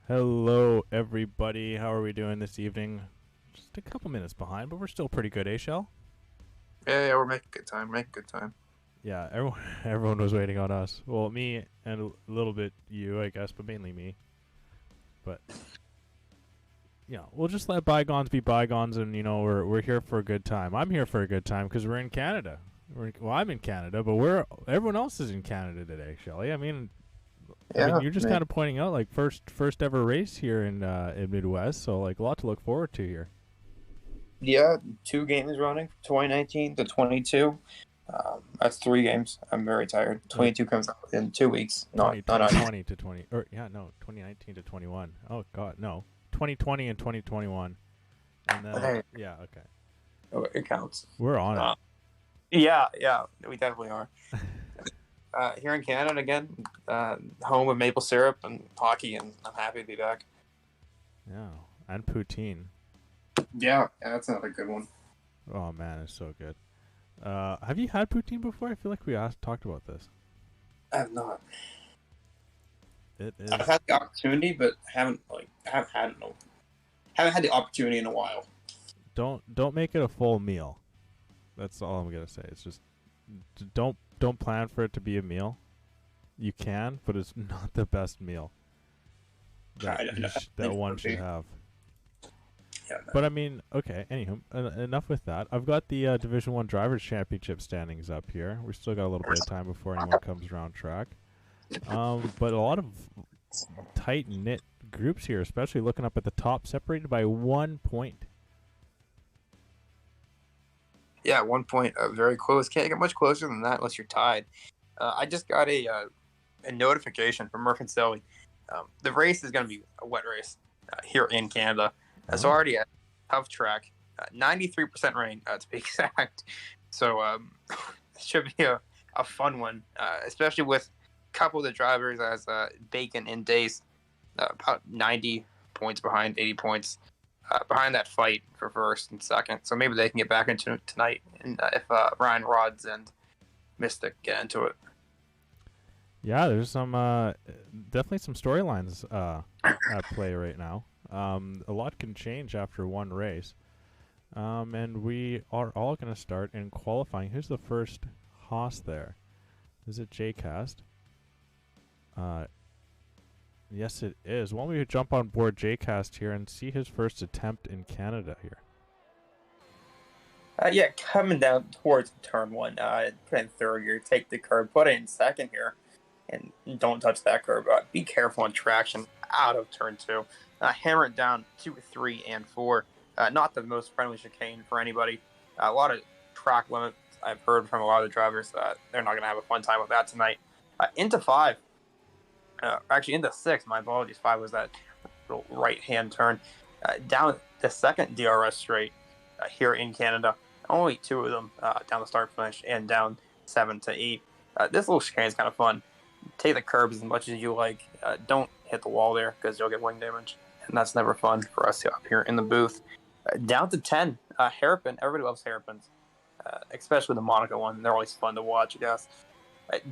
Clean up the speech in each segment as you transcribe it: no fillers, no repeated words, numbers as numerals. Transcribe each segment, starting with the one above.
Hello, everybody. How are we doing this evening? Just a couple minutes behind, but we're still pretty good, eh, Shell? Yeah, we're making good time. Making good time. Yeah, everyone, everyone was waiting on us. Well, me and a little bit you, I guess, but mainly me. But yeah, we'll just let bygones be bygones, and we're here for a good time. I'm here for a good time because we're in Canada. I'm in Canada, but everyone else is in Canada today, Shelly. I mean, Yeah, you're just man. kind of pointing out like first ever race here in Midwest, so like a lot to look forward to here. Yeah, two games running, 2019 to 22. That's three games. I'm very tired. Uh, 22 comes out in 2 weeks. Not 20, not on. 2020 to 20 or yeah no 2019 to 21. Oh god, no, 2020 and 2021, and then Hey, yeah, okay, it counts. we're on it. Uh, yeah, we definitely are. Here in Canada again, home of maple syrup and hockey, and I'm happy to be back. Yeah, and poutine. Yeah, that's another good one. Oh man, it's so good. Have you had poutine before? I feel like we talked about this. I have not. It I've is. had the opportunity, but haven't had the opportunity in a while. Don't make it a full meal. That's all I'm gonna say. It's just don't plan for it to be a meal. You can, but it's not the best meal that I that think it one would should be. have. Yeah, But I mean, okay. Anywho, enough with that. I've got the Division One Drivers Championship standings up here. We still got a little bit of time before anyone comes around track. But a lot of tight knit groups here, especially looking up at the top, separated by 1 point. Yeah, 1 point, very close. Can't get much closer than that unless you're tied. I just got a notification from Murphy. The race is going to be a wet race here in Canada. It's Oh, already a tough track, 93% rain to be exact. So it should be a fun one, especially with a couple of the drivers as Bacon and Dace, about 90 points behind, 80 points behind that fight for first and second. So maybe they can get back into it tonight, and if Ryan Rods and Mystic get into it. yeah. There's some definitely some storylines at play right now. A lot can change after one race. And we are all going to start in qualifying. Who's the first Haas there? Is it JCast? Uh, yes, it is. Why don't we jump on board JCast here and see his first attempt in Canada here? Yeah, coming down towards turn one, put in third gear, take the curb, put it in second here, and don't touch that curb. Be careful on traction out of turn two. Hammer it down 2, 3, and 4. Not the most friendly chicane for anybody. A lot of track limits I've heard from a lot of the drivers. They're not going to have a fun time with that tonight. Into 5. Actually, into 6. My apologies. 5 was that right-hand turn. Down the second DRS straight here in Canada. Only 2 of them down the start finish and down 7 to 8. This little chicane is kind of fun. Take the curbs as much as you like. Don't hit the wall there because you'll get wing damage, and that's never fun for us up here in the booth. Down to 10, hairpin. Everybody loves hairpins, especially the Monaco one. They're always fun to watch, I guess.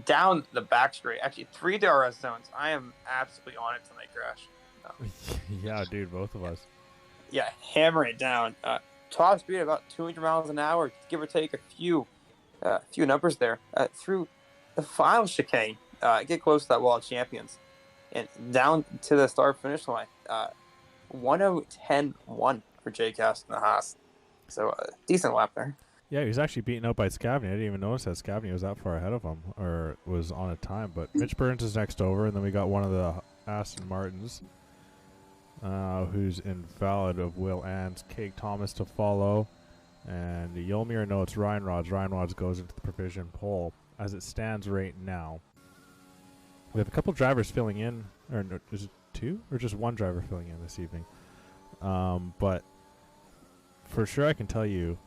Down the back straight, actually 3 DRS zones. I am absolutely on it tonight, Crash. Yeah, dude, both of us. Yeah, hammer it down. Top speed about 200 miles an hour, give or take a few numbers there. Through the final chicane, get close to that wall of champions, and down to the start finish line. 1:10.1 for JCast and the Haas. So decent lap there. Yeah, he was actually beaten out by Scavney. I didn't even notice that Scavney was that far ahead of him or was on a time. But Mitch Burns is next over, and then we got one of the Aston Martins, who's invalid of Will Ann's, Craig Thomas to follow. And Yolmir notes Ryan Rods. Ryan Rods goes into the provision pole as it stands right now. We have a couple drivers filling in, or no, is it 2 or just one driver filling in this evening? But for sure, I can tell you.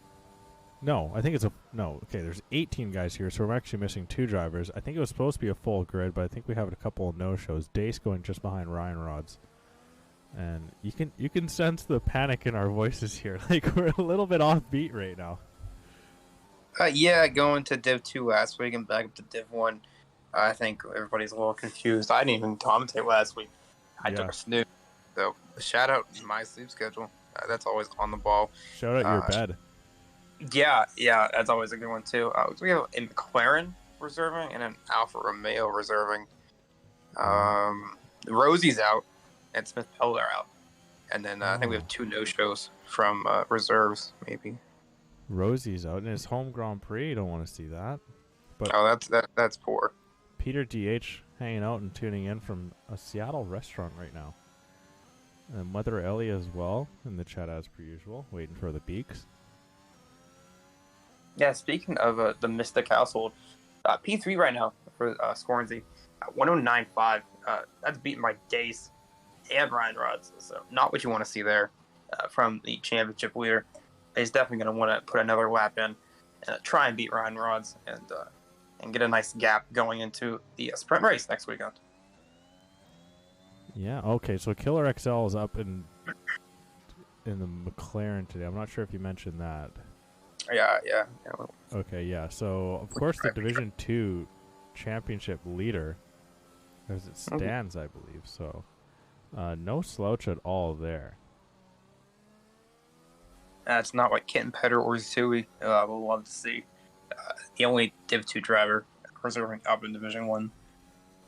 No, I think it's a no. Okay, there's 18 guys here, so we're actually missing 2 drivers. I think it was supposed to be a full grid, but I think we have a couple of no-shows. Dace going just behind Ryan Rods, and you can sense the panic in our voices here. Like we're a little bit off beat right now. Yeah, going to Div 2 last week and back up to Div 1. I think everybody's a little confused. I didn't even commentate last week. I took Yeah. a snooze. though. Shout out my sleep schedule. That's always on the ball. Shout out your bed. Yeah, that's always a good one too. We have a McLaren reserving and an Alfa Romeo reserving. Rosie's out, and Smith Peller out, and then I think we have 2 no-shows from reserves, maybe. Rosie's out in his home Grand Prix. You don't want to see that. But that's poor. Peter DH hanging out and tuning in from a Seattle restaurant right now. And Mother Ellie as well in the chat as per usual, waiting for the beaks. Yeah, speaking of the Mystic household, P3 right now for Scornsy, 109.5. That's beaten by Dace and Ryan Rods. So not what you want to see there from the championship leader. He's definitely going to want to put another lap in and try and beat Ryan Rods and get a nice gap going into the sprint race next weekend. Yeah, okay, so Killer XL is up in the McLaren today. I'm not sure if you mentioned that. Yeah. Okay, yeah. So, of course, the Division 2 championship leader, as it stands, I believe. So, no slouch at all there. That's not what Kenton Petter or Zui will love to see. The only Div 2 driver reserving up in Division 1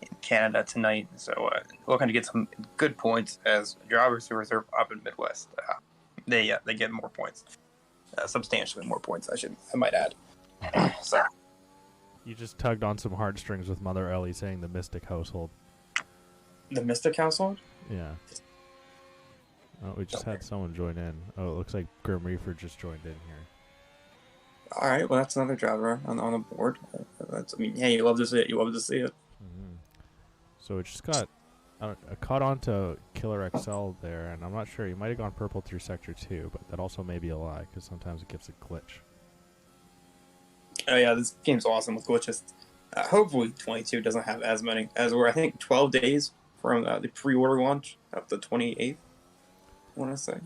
in Canada tonight. So, looking to get some good points as drivers who reserve up in Midwest. They get more points. Substantially more points, I might add. So You just tugged on some heartstrings with Mother Ellie saying the Mystic household. The Mystic household? Yeah. Oh, we just had someone join in. Oh, it looks like Grim Reaper just joined in here. All right, well, that's another driver on the board. Hey, you love to see it. Mm-hmm. So it just got caught on to Killer XL there, and I'm not sure. He might have gone purple through Sector 2, but that also may be a lie, because sometimes it gives a glitch. Oh, yeah, this game's awesome with glitches. Hopefully 22 doesn't have as many, as we're, I think, 12 days from the pre-order launch of the 28th, I want to say.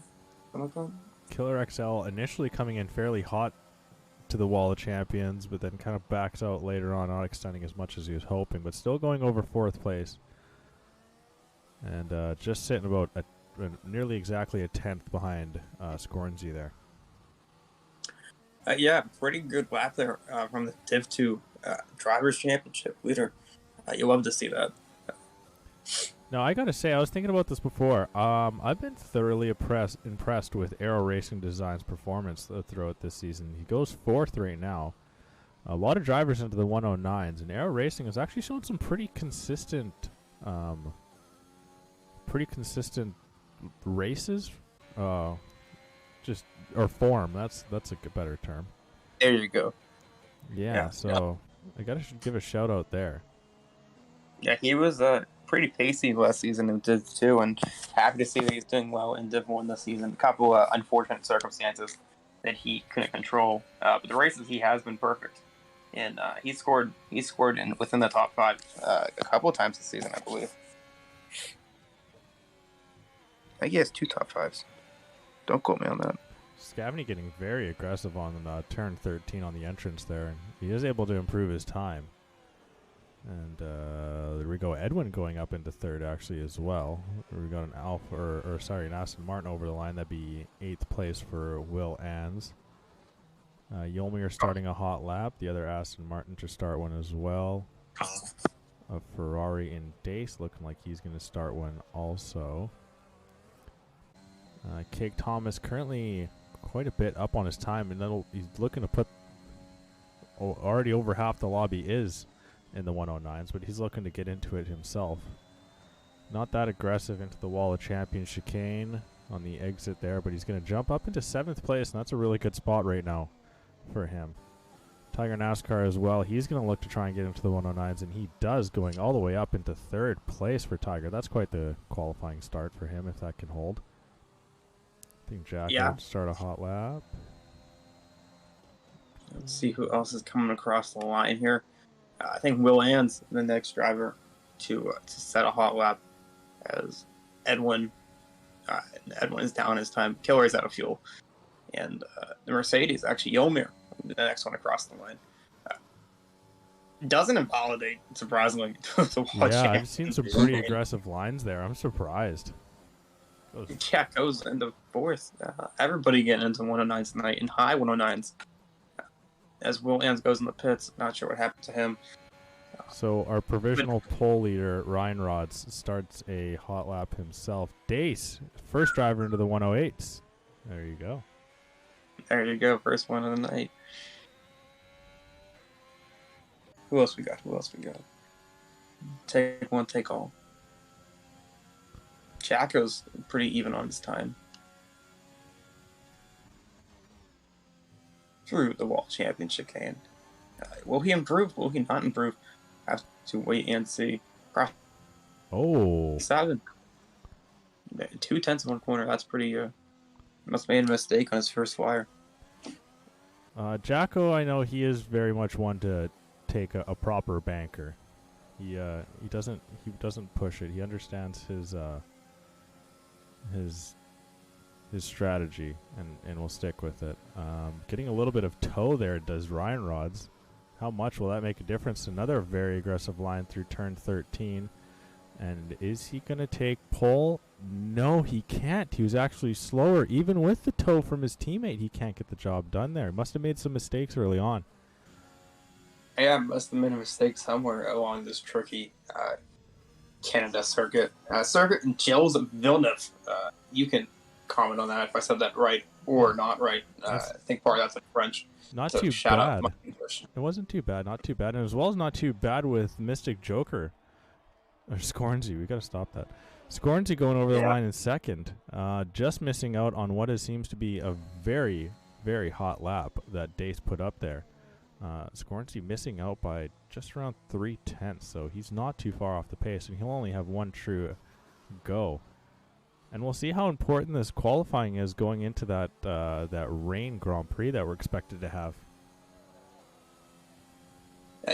Something like that. Killer XL initially coming in fairly hot to the Wall of Champions, but then kind of backs out later on, not extending as much as he was hoping, but still going over 4th place. And just sitting about nearly exactly a 10th behind Scornsy there. Yeah, pretty good lap there from the Div 2 Drivers' Championship leader. You love to see that. Now, I got to say, I was thinking about this before. I've been thoroughly impressed with Aero Racing Design's performance throughout this season. He goes 4th right now. A lot of drivers into the 109s, and Aero Racing has actually shown some pretty consistent races. Or form. That's a better term. There you go. Yeah, so I gotta give a shout out there. Yeah, he was pretty pacey last season in Div 2, and happy to see that he's doing well in Div 1 this season. A couple unfortunate circumstances that he couldn't control, but the races he has been perfect, and he scored within the top 5 a couple of times this season, I believe. I think he has 2 top 5s. Don't quote me on that. Scavney getting very aggressive on turn 13 on the entrance there, and he is able to improve his time. And there we go. Edwin going up into 3rd actually as well. We got an Aston Martin over the line. That'd be 8th place for Will Ans. Yolmir starting a hot lap. The other Aston Martin to start one as well. A Ferrari in Dace looking like he's going to start one also. Cake Thomas currently quite a bit up on his time, and he's looking to put already over half the lobby is in the 109s, but he's looking to get into it himself. Not that aggressive into the Wall of Champions chicane on the exit there, but he's going to jump up into 7th place, and that's a really good spot right now for him. Tiger NASCAR as well. He's going to look to try and get into the 109s, and he does, going all the way up into 3rd place for Tiger. That's quite the qualifying start for him if that can hold. I think Jack would start a hot lap. Let's see who else is coming across the line here. I think Will Ans, the next driver, to set a hot lap as Edwin. Edwin is down his time. Killer is out of fuel. And the Mercedes, actually, Yomir, the next one across the line. Doesn't invalidate, surprisingly, to watch. Yeah, I've seen some pretty aggressive lines there. I'm surprised. Yeah, goes into fourth. Everybody getting into 109s tonight in high 109s. As Will Ans goes in the pits, not sure what happened to him. So our provisional pole leader, Ryan Rods, starts a hot lap himself. Dace, first driver into the 108s. There you go. There you go, first one of the night. Who else we got? Take one, take all. Jacko's pretty even on his time. Through the wall championship chicane. Will he improve? Will he not improve? Have to wait and see. Oh. 7. 2/10 in one corner. That's pretty. Must have made a mistake on his first flyer. Jacko, I know he is very much one to take a proper banker. He doesn't push it. He understands his strategy and will stick with it. Getting a little bit of toe there does Ryan Rods. How much will that make a difference? Another very aggressive line through turn 13. And is he going to take pole? No, he can't. He was actually slower. Even with the toe from his teammate, he can't get the job done there. Must have made some mistakes early on. Yeah, must have made a mistake somewhere along this tricky Canada circuit. Circuit in Gilles Villeneuve. You can comment on that if I said that right or not right. I think part of that's in French. Not so too shout out bad. my English. It wasn't too bad. Not too bad. And as well as not too bad with Mystic Joker. Or Scornsy. We got to stop that. Scornsy going over the line in second. Just missing out on what seems to be a very, very hot lap that Dace put up there. Scornsy missing out by just around 3/10, so he's not too far off the pace, and he'll only have one true go. And we'll see how important this qualifying is going into that rain Grand Prix that we're expected to have.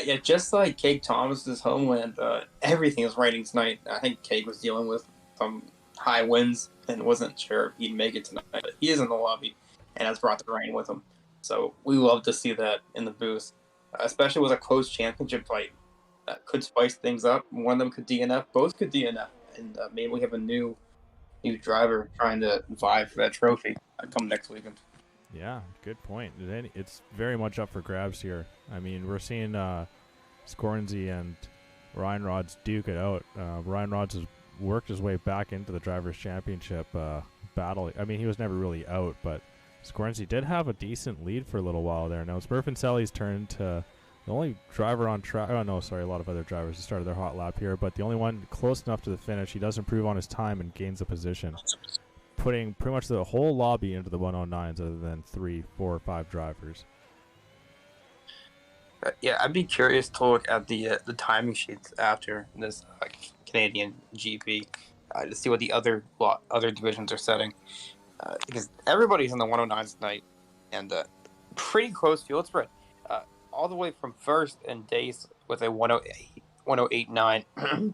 Yeah, just like Cake Thomas's homeland, everything is raining tonight. I think Cake was dealing with some high winds and wasn't sure if he'd make it tonight, but he is in the lobby and has brought the rain with him. So we love to see that in the booth, especially with a close championship fight. Could spice things up. One of them could DNF, both could DNF, and maybe we have a new driver trying to vie for that trophy come next weekend. Yeah, good point. It's very much up for grabs here. I mean, we're seeing Scornsy and Ryan Rods duke it out. Ryan Rods has worked his way back into the Drivers' Championship battle. I mean, he was never really out, but Scornsy did have a decent lead for a little while there. Now it's Murfincelli's turn to the only driver on track. Oh, no, sorry, a lot of other drivers have started their hot lap here, but the only one close enough to the finish. He does improve on his time and gains a position, putting pretty much the whole lobby into the 109s other than 3, 4, or 5 drivers. Yeah, I'd be curious to look at the timing sheets after this Canadian GP to see what the other divisions are setting. Because everybody's in the 109s tonight, and pretty close field spread. All the way from first and Dace with a 108.9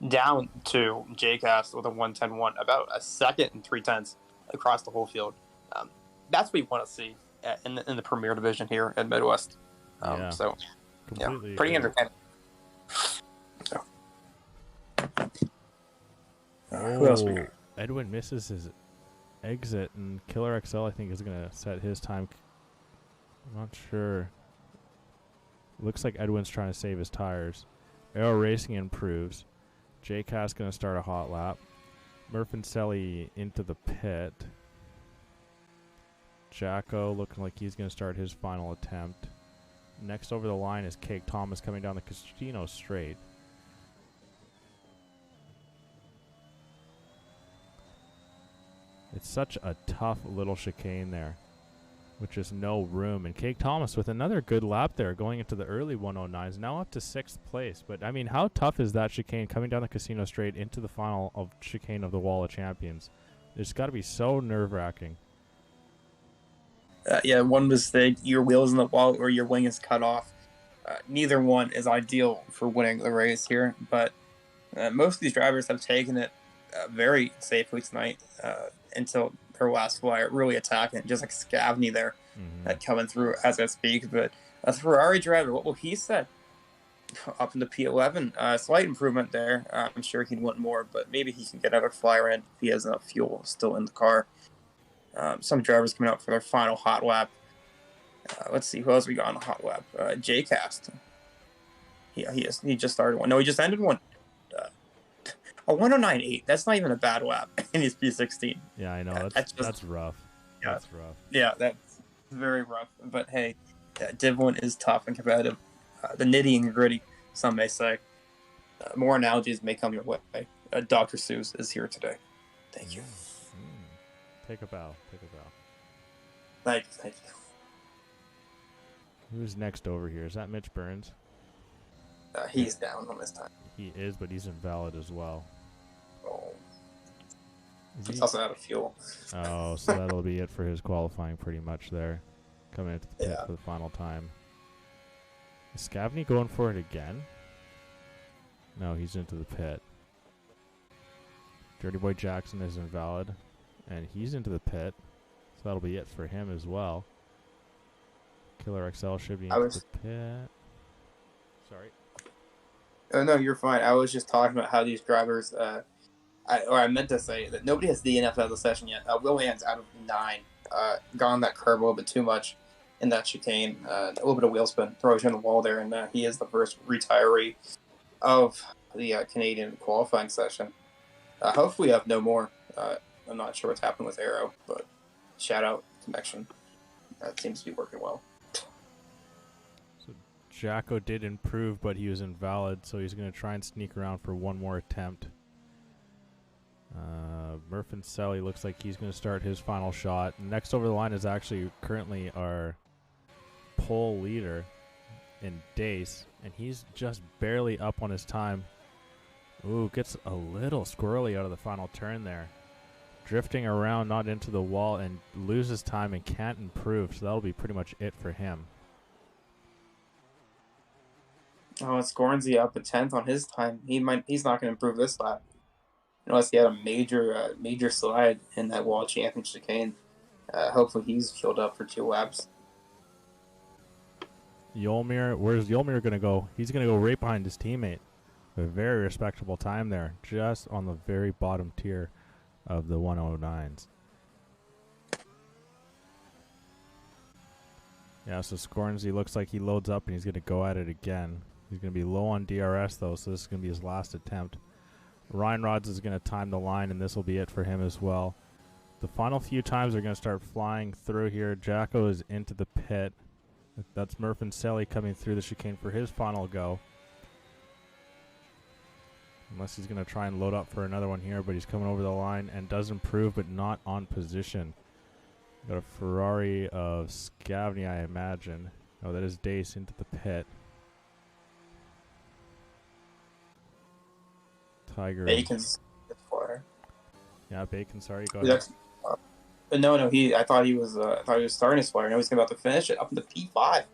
down to JCast with a 110.1, about a second and 3/10 across the whole field. That's what we want to see in the Premier Division here at Midwest. So, completely pretty entertaining. So. Who else we got? Edwin misses his exit, and Killer XL, I think, is going to set his time. I'm not sure. Looks like Edwin's trying to save his tires. Aero Racing improves. JCast going to start a hot lap. Murfincelli into the pit. Jacko looking like he's going to start his final attempt. Next over the line is Cake Thomas coming down the Casino straight. It's such a tough little chicane there, with just no room. And Cake Thomas with another good lap there, going into the early 109s, now up to 6th place. But, I mean, how tough is that chicane coming down the Casino straight into the final of chicane of the Wall of Champions? It's got to be so nerve-wracking. Yeah, one mistake, your wheel's in the wall or your wing is cut off. Neither one is ideal for winning the race here, but most of these drivers have taken it very safely tonight until her last flyer, really attacking, just like Scavney there, coming through as I speak. But a Ferrari driver, what will he say? up in the P11. Slight improvement there. I'm sure he'd want more, but maybe he can get another flyer in if he has enough fuel still in the car. Some drivers coming out for their final hot lap. Let's see who else we got on the hot lap. J-Cast. He just started one. No, he just ended one. A 109.8. That's not even a bad lap in his P16. Yeah, I know. That's rough. Yeah, that's rough. Yeah, that's very rough. But hey, Div 1 is tough and competitive. The nitty and gritty, some may say. More analogies may come your way. Dr. Seuss is here today. Thank you. Take a bow. Take a bow. Thank you. Who's next over here? Is that Mitch Burns? He's down on this time. He is, but he's invalid as well. Oh. He's also out of fuel. Oh, so that'll be it for his qualifying pretty much there. Coming into the pit for the final time. Is Scavney going for it again? No, he's into the pit. Dirty Boy Jackson is invalid. And he's into the pit. So that'll be it for him as well. Killer XL should be into the pit. Sorry. Oh, no, you're fine. I was just talking about how these drivers, I meant to say that nobody has DNF out of the session yet. Will Ann's out of 9. Gone that curve a little bit too much in that chicane. A little bit of wheel spin, throws you on the wall there, and he is the first retiree of the Canadian qualifying session. Hopefully we have no more. I'm not sure what's happened with Arrow, but shout out connection. That seems to be working well. So Jacko did improve, but he was invalid, so he's going to try and sneak around for one more attempt. Murphin Selly looks like he's going to start his final shot. Next over the line is actually currently our pole leader in Dace, and he's just barely up on his time. Ooh, gets a little squirrely out of the final turn there. Drifting around, not into the wall, and loses time and can't improve, so that'll be pretty much it for him. Oh, it's Gornsey up a 10th on his time. He's not going to improve this lap. Unless he had a major slide in that wall champion chicane. Hopefully he's filled up for 2 laps. Yolmir, where's Yolmir going to go? He's going to go right behind his teammate. A very respectable time there, just on the very bottom tier of the 109s. Yeah, so Scornsy looks like he loads up and he's going to go at it again. He's going to be low on DRS though, so this is going to be his last attempt. Ryan Rods is going to time the line, and this will be it for him as well. The final few times are going to start flying through here. Jacko is into the pit. That's Murphin Selly coming through the chicane for his final go. Unless he's going to try and load up for another one here, but he's coming over the line and does improve, but not on position. Got a Ferrari of Scavney, I imagine. Oh, that is Dace into the pit. Tiger. Bacon's for. Yeah, Bacon. Sorry, go ahead. No. I thought he was starting his flyer. Now he's about to finish it up in the P5.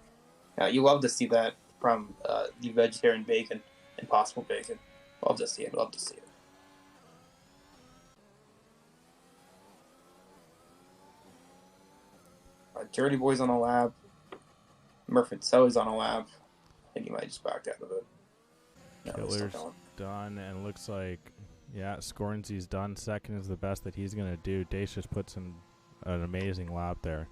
You love to see that from the vegetarian Bacon, Impossible Bacon. Love to see it. Dirty Boy's on a lap. Murphy Selly's on a lap. I think he might just back out of it. No, Killer's done, and looks like, yeah, Scornsy's done. Second is the best that he's going to do. Dace just puts in an amazing lap there.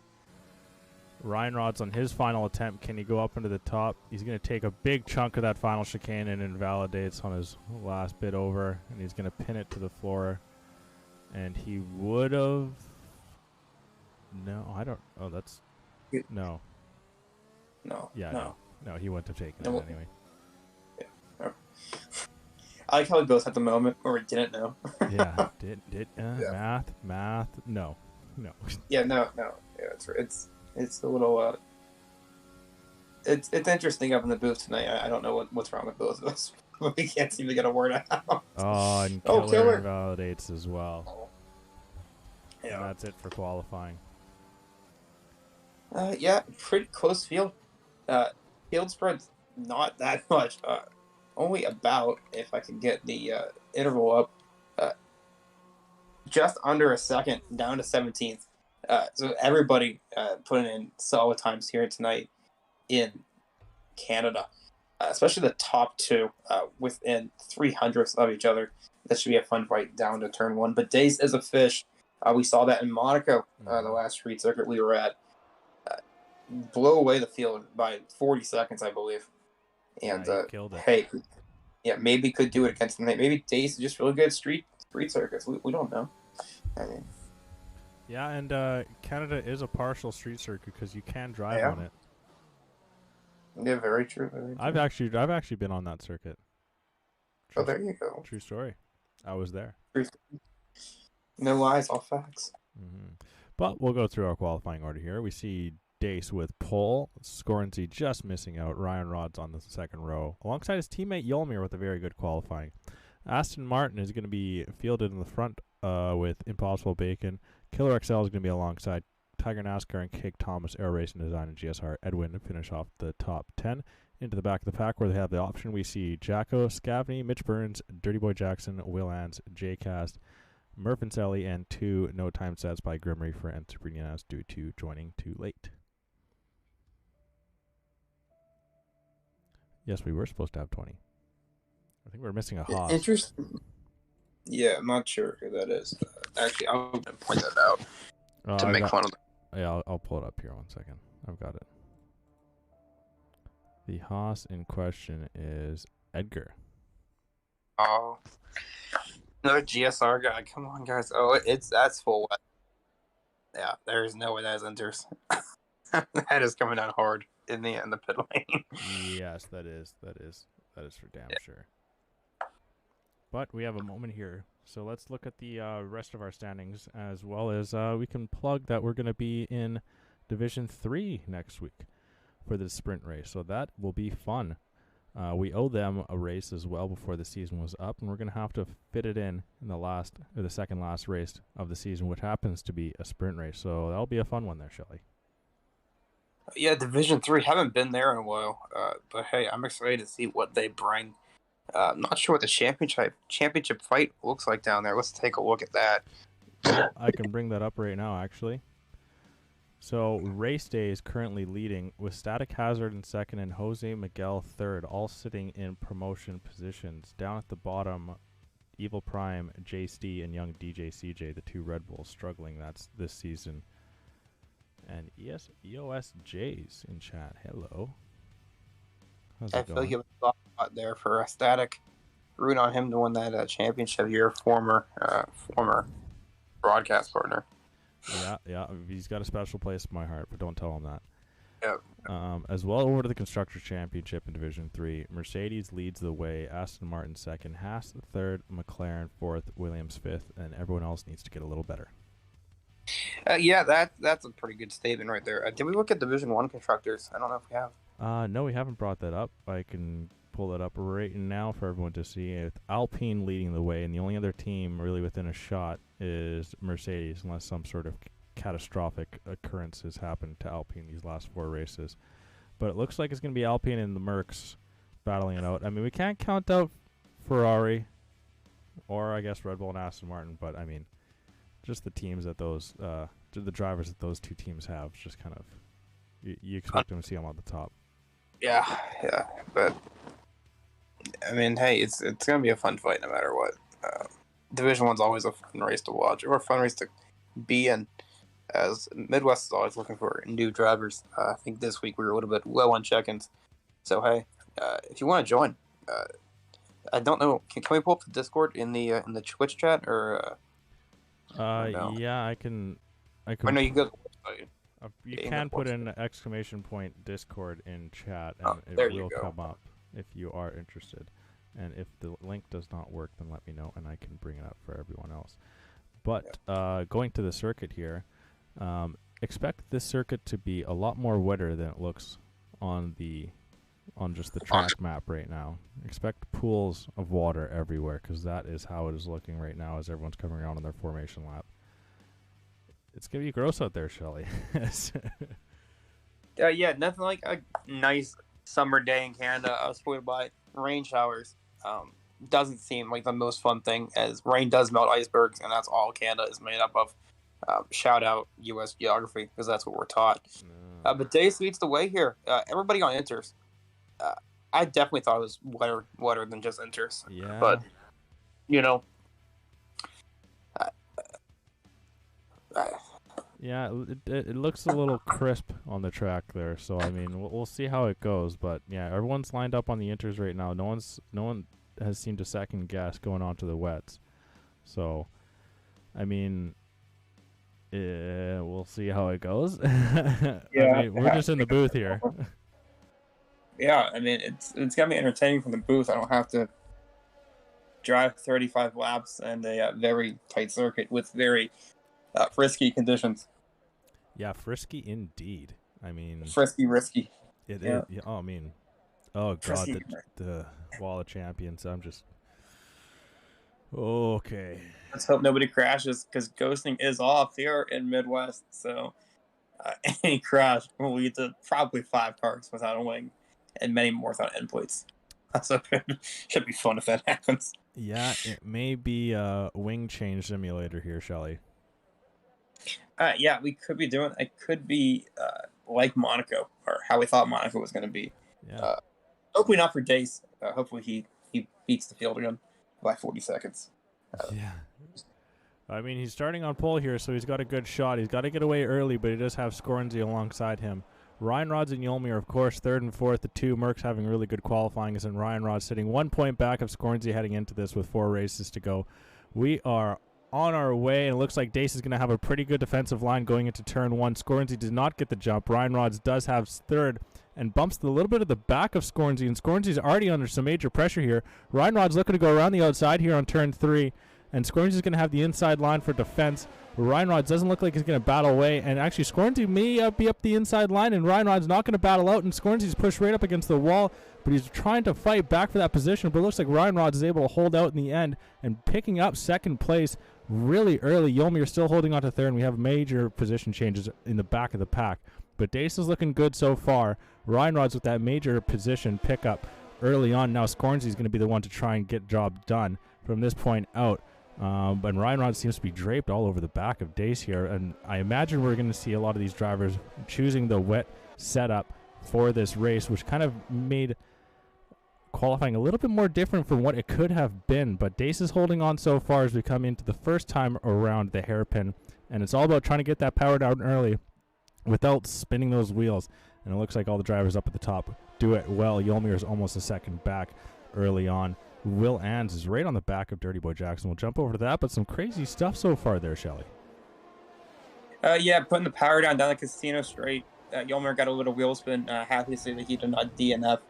Ryan Rod's on his final attempt. Can he go up into the top? He's going to take a big chunk of that final chicane and invalidates on his last bit over, and he's going to pin it to the floor. And he would have... No, I don't... Oh, that's... No. No. Yeah, no, he wouldn't have taken it anyway. Yeah. I like how we both had the moment where we didn't know. Yeah. Math. No. Yeah, no. Yeah, it's a little. It's interesting up in the booth tonight. I don't know what's wrong with both of us. We can't seem to get a word out. Oh, and Killer invalidates as well. Oh. Yeah. And that's it for qualifying. Yeah, pretty close field. Field spread's not that much. Only about, if I can get the interval up, just under a second, down to 17th. So everybody putting in solid times here tonight in Canada. especially the top two, within 300ths of each other. That should be a fun fight down to turn one. But Dace is a fish. We saw that in Monaco, the last street circuit we were at. Blow away the field by 40 seconds, I believe. And Yeah, he killed it. hey, yeah, maybe could do it against them. Maybe Dace is just really good at street circuits. We don't know. I mean, yeah, and Canada is a partial street circuit because you can drive Yeah. on it. yeah, very true. Very true. I've actually been on that circuit. Oh, there you go. True story. I was there. No lies, all facts. But we'll go through our qualifying order here. We see Dace with pole, Scornsey just missing out, Ryan Rod's on the second row, alongside his teammate Yolmir with a very good qualifying. Aston Martin is going to be fielded in the front with Impossible Bacon. Killer XL is going to be alongside Tiger NASCAR and Cake Thomas Air Racing Design and GSR Edwin to finish off the top 10. Into the back of the pack where they have the option, we see Jacko, Scavney, Mitch Burns, Dirty Boy Jackson, Will Ans, J-Cast, Murph and Selly, and 2 no time sets by Grim Reaper and Sabrina due to joining too late. Yes, we were supposed to have 20. I think we're missing a Haas. Interesting. Yeah, I'm not sure who that is. Actually, I'll point that out to make fun of them. Yeah, I'll pull it up here 1 second. I've got it. The Haas in question is Edgar. Oh, another GSR guy. Come on, guys. Oh, that's full wet. Yeah, there's no way that enters. That is coming down hard in the pit lane. Yes, that is for damn sure. But we have a moment here, so let's look at the rest of our standings, as well as we can plug that we're going to be in Division 3 next week for the sprint race, so that will be fun. We owe them a race as well before the season was up, and we're going to have to fit it in the second last race of the season, which happens to be a sprint race, so that'll be a fun one there, Shelly. Yeah, Division 3. Haven't been there in a while, but hey, I'm excited to see what they bring. I'm not sure what the championship fight looks like down there. Let's take a look at that. I can bring that up right now, actually. So Race Day is currently leading with Static Hazard in second and Jose Miguel third, all sitting in promotion positions. Down at the bottom, Evil Prime, JST, and Young DJ CJ, the 2 Red Bulls, struggling. That's this season. And EOS J's in chat. Hello. How's it going? I feel like it was a lot there for Static. Root on him to win that championship. Your former broadcast partner. Yeah. He's got a special place in my heart, but don't tell him that. Yeah. As well, over to the Constructors Championship in Division 3. Mercedes leads the way, Aston Martin second, Haas third, McLaren fourth, Williams fifth, and everyone else needs to get a little better. Yeah, that's a pretty good statement right there. Did we look at Division 1 Constructors? I don't know if we have. No, we haven't brought that up. I can pull that up right now for everyone to see. With Alpine leading the way, and the only other team really within a shot is Mercedes, unless some sort of catastrophic occurrence has happened to Alpine these last 4 races. But it looks like it's going to be Alpine and the Mercs battling it out. I mean, we can't count out Ferrari or I guess Red Bull and Aston Martin, but I mean, just the teams that those, the drivers that those 2 teams have, just kind of, you expect them to see them on the top. Yeah, but I mean, hey, it's gonna be a fun fight no matter what. Division 1's always a fun race to watch, or a fun race to be in, as Midwest is always looking for new drivers. I think this week we were a little bit low on check-ins, so hey, if you want to join, I don't know, can we pull up the Discord in the Twitch chat, or? No? Yeah, I can. I know you go to the website. You can put in ! Discord in chat, and it will come up if you are interested. And if the link does not work, then let me know, and I can bring it up for everyone else. But going to the circuit here, expect this circuit to be a lot more wetter than it looks on just the track map right now. Expect pools of water everywhere, because that is how it is looking right now as everyone's coming around on their formation lap. It's going to be gross out there, Shelly. Yeah, nothing like a nice summer day in Canada spoiled by rain showers. Doesn't seem like the most fun thing, as rain does melt icebergs, and that's all Canada is made up of. Shout out U.S. geography, because that's what we're taught. But Dace leads the way here. Everybody on Inters. I definitely thought it was wetter than just Inters. Yeah. But, you know, I, I, Yeah, it looks a little crisp on the track there. So I mean, we'll see how it goes. But yeah, everyone's lined up on the Inters right now. No one has seemed to second guess going on to the wets. So, I mean, we'll see how it goes. Yeah, I mean, we're just in the booth here. yeah, I mean, it's gonna be entertaining from the booth. I don't have to drive 35 laps and a very tight circuit with very frisky conditions. Yeah, frisky indeed. I mean, Frisky, risky. it Yeah. is. Yeah, oh, I mean, oh god, Frisky. the Wall of Champions. I'm just okay. Let's hope nobody crashes because ghosting is off here in Midwest. So any crash will lead to probably 5 cars without a wing and many more without end plates. So it should be fun if that happens. Yeah, it may be a wing change simulator here, Shelly. Yeah, we could be doing. It could be like Monaco, or how we thought Monaco was going to be. Yeah. Hopefully not for Dace. Hopefully he beats the field again by 40 seconds. Yeah. I mean, he's starting on pole here, so he's got a good shot. He's got to get away early, but he does have Scornsy alongside him. Ryan Rods and Yolmir, of course, third and fourth. The two Mercs having really good qualifying, and Ryan Rods sitting 1 point back of Scornsy heading into this with 4 races to go. We are on our way, and it looks like Dace is going to have a pretty good defensive line going into turn 1. Scornsy did not get the jump. Ryan Rods does have third and bumps a little bit of the back of Scornsy, and Scornsy's already under some major pressure here. Ryan Rod's looking to go around the outside here on turn 3, and Scornsy's going to have the inside line for defense. Ryan Rods doesn't look like he's going to battle away, and actually Scornsy may be up the inside line, and Ryan Rod's not going to battle out, and Scornsy's pushed right up against the wall, but he's trying to fight back for that position, but it looks like Ryan Rods is able to hold out in the end and picking up second place really early. Yolmir still holding on to third, and we have major position changes in the back of the pack. But Dace is looking good so far. Ryan Rods with that major position pickup early on. Now Scornsy's going to be the one to try and get job done from this point out. But Ryan Rod seems to be draped all over the back of Dace here, and I imagine we're going to see a lot of these drivers choosing the wet setup for this race, which kind of made qualifying a little bit more different from what it could have been. But Dace is holding on so far as we come into the first time around the hairpin, and it's all about trying to get that power down early without spinning those wheels. And it looks like all the drivers up at the top do it well. Yolmir is almost a second back early on. Will Ans is right on the back of Dirty Boy Jackson. We'll jump over to that, but some crazy stuff so far there, Shelly. Yeah, putting the power down the casino straight. Yolmir got a little wheel spin. Happy to say that he did not DNF.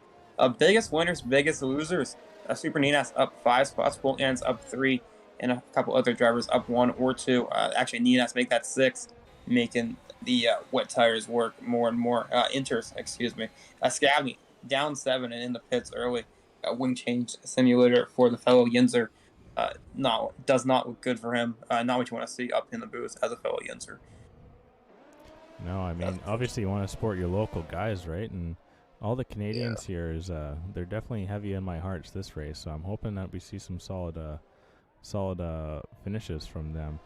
Biggest winners, biggest losers. Super Ninas up 5 spots. Will Ans up 3, and a couple other drivers up 1 or 2. Actually, Ninas make that 6, making the wet tires work more and more. Scavney down 7 and in the pits early. Wing change simulator for the fellow Yinzer. Does not look good for him. Not what you want to see up in the booth as a fellow Yinzer. No, I mean, obviously you want to support your local guys, right? And all the Canadians here is they're definitely heavy in my hearts this race. So I'm hoping that we see some solid finishes from them.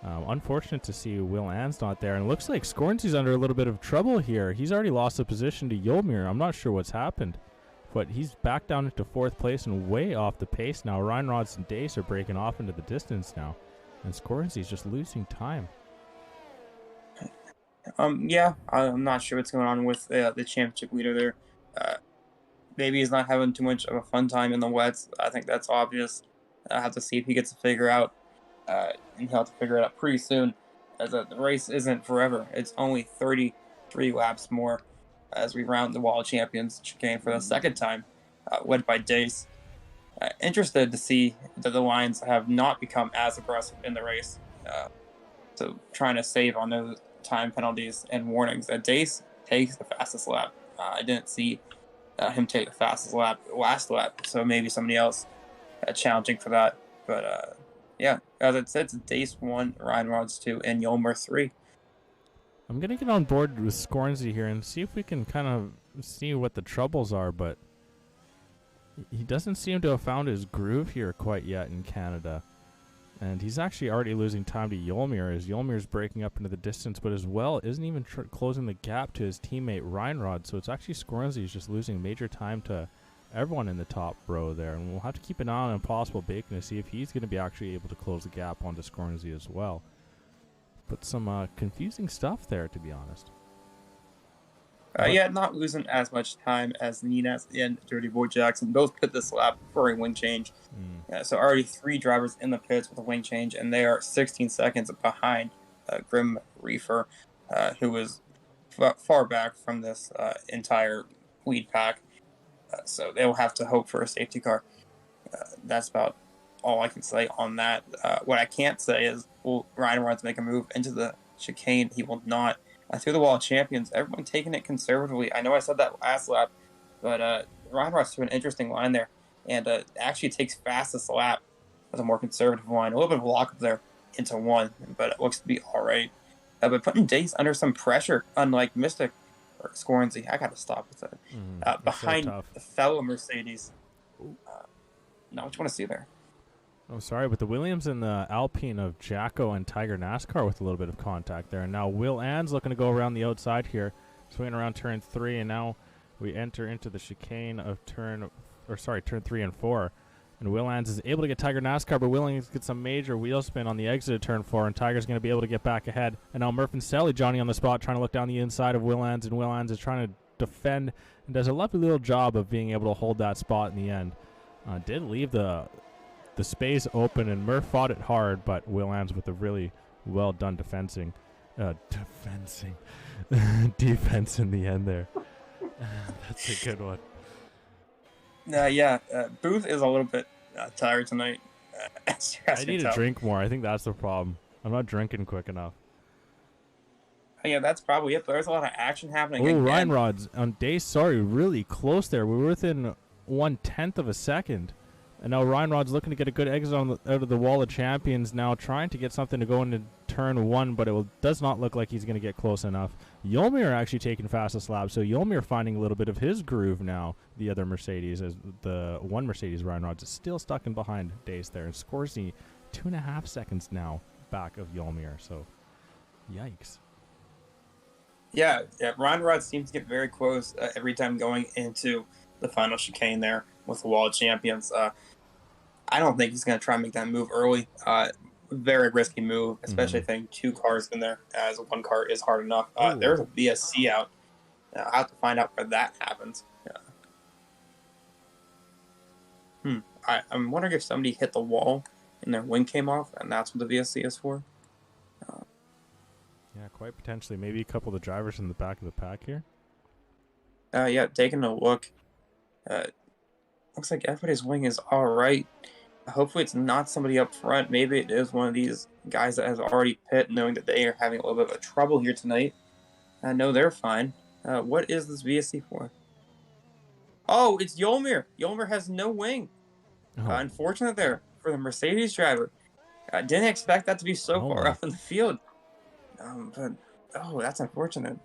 Unfortunate to see Will Ans not there, and it looks like Scornsy's under a little bit of trouble here. He's already lost the position to Yolmir. I'm not sure what's happened. But he's back down into 4th place and way off the pace now. Ryan Rods and Dace are breaking off into the distance now. And Scornsy's just losing time. Yeah, I'm not sure what's going on with the championship leader there. Maybe he's not having too much of a fun time in the wets. I think that's obvious. I'll have to see if he gets to figure out. And he'll have to figure it out pretty soon. As the race isn't forever. It's only 33 laps more as we round the Wall of Champions chicane for the second time, led by Dace. Interested to see that the Lions have not become as aggressive in the race. So trying to save on those time penalties and warnings. Dace takes the fastest lap. I didn't see him take the fastest lap last lap, so maybe somebody else challenging for that. But yeah, as it said, it's Dace 1, Ryan Rods 2, and Yolmir 3. I'm going to get on board with Scornsy here and see if we can kind of see what the troubles are, but he doesn't seem to have found his groove here quite yet in Canada. And he's actually already losing time to Yolmir as Yolmir's breaking up into the distance, but as well isn't even closing the gap to his teammate Ryan Rod. So it's actually Scornsy who's just losing major time to everyone in the top row there, and we'll have to keep an eye on Impossible Bacon to see if he's going to be actually able to close the gap onto Scornsy as well. But some confusing stuff there, to be honest. Yeah, not losing as much time as Nines and Dirty Boy Jackson. Both pit this lap for a wing change. So already 3 drivers in the pits with a wing change, and they are 16 seconds behind Grim Reefer, who is far back from this entire lead pack. So they will have to hope for a safety car. That's about all I can say on that. What I can't say is, will Ryan Rods make a move into the chicane? He will not. Through the wall of champions, everyone taking it conservatively. I know I said that last lap, but Ryan Ross threw an interesting line there, and actually takes fastest lap with a more conservative line. A little bit of a lockup there into 1, but it looks to be all right. But putting Dace under some pressure, unlike Mystic or Scornsy, I got to stop with that. Behind the fellow Mercedes. Not what you want to see there. Oh, sorry, but the Williams and the Alpine of Jacko and Tiger NASCAR with a little bit of contact there. And now Will Ann's looking to go around the outside here, swinging around turn 3, and now we enter into the chicane of turn 3 and 4. And Will Ann's is able to get Tiger NASCAR, but Will Ann's gets some major wheel spin on the exit of turn 4, and Tiger's going to be able to get back ahead. And now Murph and Selly, Johnny on the spot, trying to look down the inside of Will Ann's, and Will Ann's is trying to defend and does a lovely little job of being able to hold that spot in the end. Did leave the space open, and Murph fought it hard, but Will Ann's with a really well done defense in the end there. That's a good one. Booth is a little bit tired tonight. I need to drink more. I think that's the problem. I'm not drinking quick enough. Yeah, that's probably it. There's a lot of action happening. Oh, Ryan Rods on day, really close there. We were within 1/10 of a second. And now Ryan Rod's looking to get a good exit out of the wall of champions, now trying to get something to go into turn 1, but it does not look like he's going to get close enough. Yolmir actually taking fastest lap, so Yolmir finding a little bit of his groove now, the other Mercedes, as the one Mercedes Ryan Rod's is still stuck in behind Dace there. And Scorsese 2.5 seconds now back of Yolmir, so yikes. Yeah, Ryan Rod seems to get very close every time going into the final chicane there with the wall of champions. I don't think he's going to try and make that move early. Very risky move, especially if having 2 cars in there, as 1 car is hard enough. There's a VSC out. I'll have to find out where that happens. I'm wondering if somebody hit the wall and their wing came off, and that's what the VSC is for. Yeah, quite potentially. Maybe a couple of the drivers in the back of the pack here. Taking a look. Looks like everybody's wing is all right. Hopefully it's not somebody up front. Maybe it is one of these guys that has already pit, knowing that they are having a little bit of a trouble here tonight. No, they're fine. What is this VSC for? Oh, it's Yolmir. Yolmir has no wing. Unfortunate there for the Mercedes driver. I didn't expect that to be so far up in the field. That's unfortunate.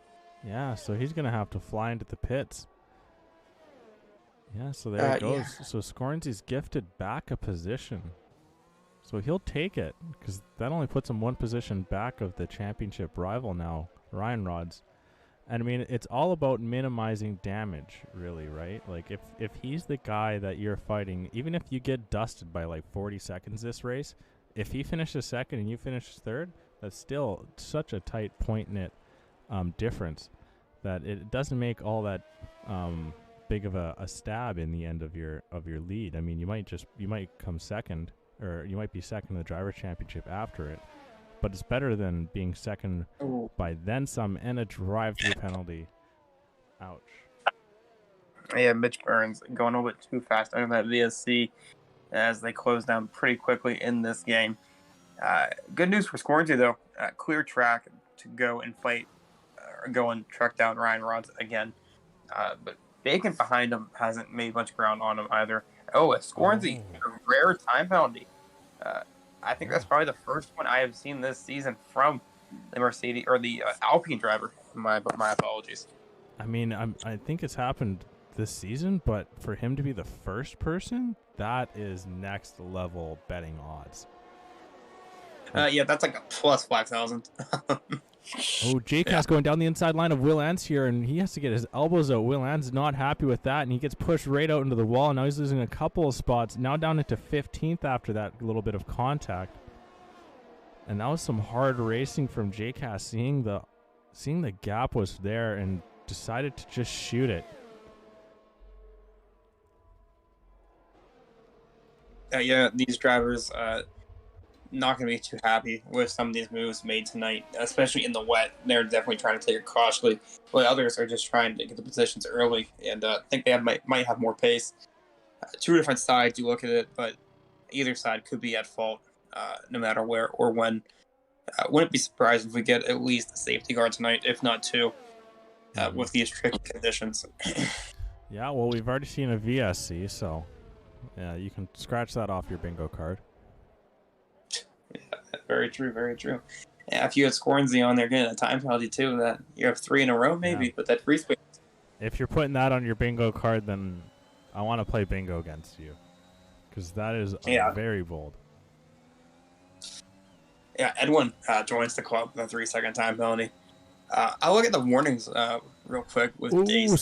Yeah, so he's going to have to fly into the pits. Yeah, so there it goes. Yeah. So Scornsy's gifted back a position. So he'll take it, because that only puts him 1 position back of the championship rival now, Ryan Rods. And I mean, it's all about minimizing damage, really, right? Like, if he's the guy that you're fighting, even if you get dusted by like 40 seconds this race, if he finishes second and you finish third, that's still such a tight point-knit difference that it doesn't make all that big of a stab in the end of your lead. I mean, you might come second, or you might be second in the driver championship after it, but it's better than being second by then some and a drive-through penalty. Ouch. Yeah, Mitch Burns going a little bit too fast under that VSC as they close down pretty quickly in this game. Good news for Scornsy, though. Clear track to go and fight, or go and track down Ryan Rods again. But Bacon behind him hasn't made much ground on him either. Oh, a Scornsy, a rare time penalty. I think that's probably the first one I have seen this season from the Mercedes or the Alpine driver. My apologies. I mean, I think it's happened this season, but for him to be the first person, that is next level betting odds. That's like a plus 5,000. Oh, JCast going down the inside line of Will Ants here, and he has to get his elbows out. Will Ants not happy with that, and he gets pushed right out into the wall. Now he's losing a couple of spots. Now down into 15th after that little bit of contact. And that was some hard racing from JCast, seeing the gap was there and decided to just shoot it. Yeah, these drivers not going to be too happy with some of these moves made tonight, especially in the wet. They're definitely trying to take it cautiously, while others are just trying to get the positions early and think they might have more pace. Two different sides you look at it, but either side could be at fault no matter where or when. Wouldn't be surprised if we get at least a safety car tonight, if not two, with these tricky conditions. Yeah, well, we've already seen a VSC, so yeah, you can scratch that off your bingo card. Yeah, very true, very true. Yeah, if you had Scornsy on there getting a time penalty too, that you have 3 in a row maybe, but that free space. If you're putting that on your bingo card, then I want to play bingo against you, because that is very bold. Yeah, Edwin joins the club with a 3-second time penalty. I'll look at the warnings real quick with Dace.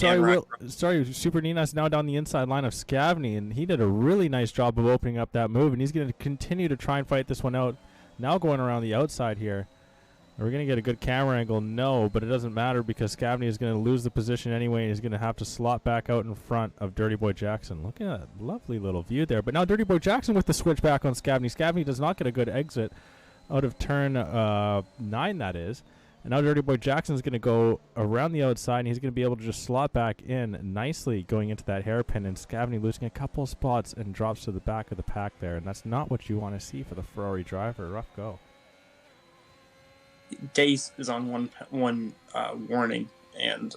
Sorry, Super Nina's now down the inside line of Scavney, and he did a really nice job of opening up that move, and he's going to continue to try and fight this one out. Now going around the outside here. Are we going to get a good camera angle? No, but it doesn't matter because Scavney is going to lose the position anyway, and he's going to have to slot back out in front of Dirty Boy Jackson. Look at that lovely little view there. But now Dirty Boy Jackson with the switch back on Scavney. Scavney does not get a good exit out of turn 9, that is. And now Dirty Boy Jackson is going to go around the outside, and he's going to be able to just slot back in nicely going into that hairpin. And Scavney losing a couple of spots and drops to the back of the pack there. And that's not what you want to see for the Ferrari driver. Rough go. Dace is on one warning, and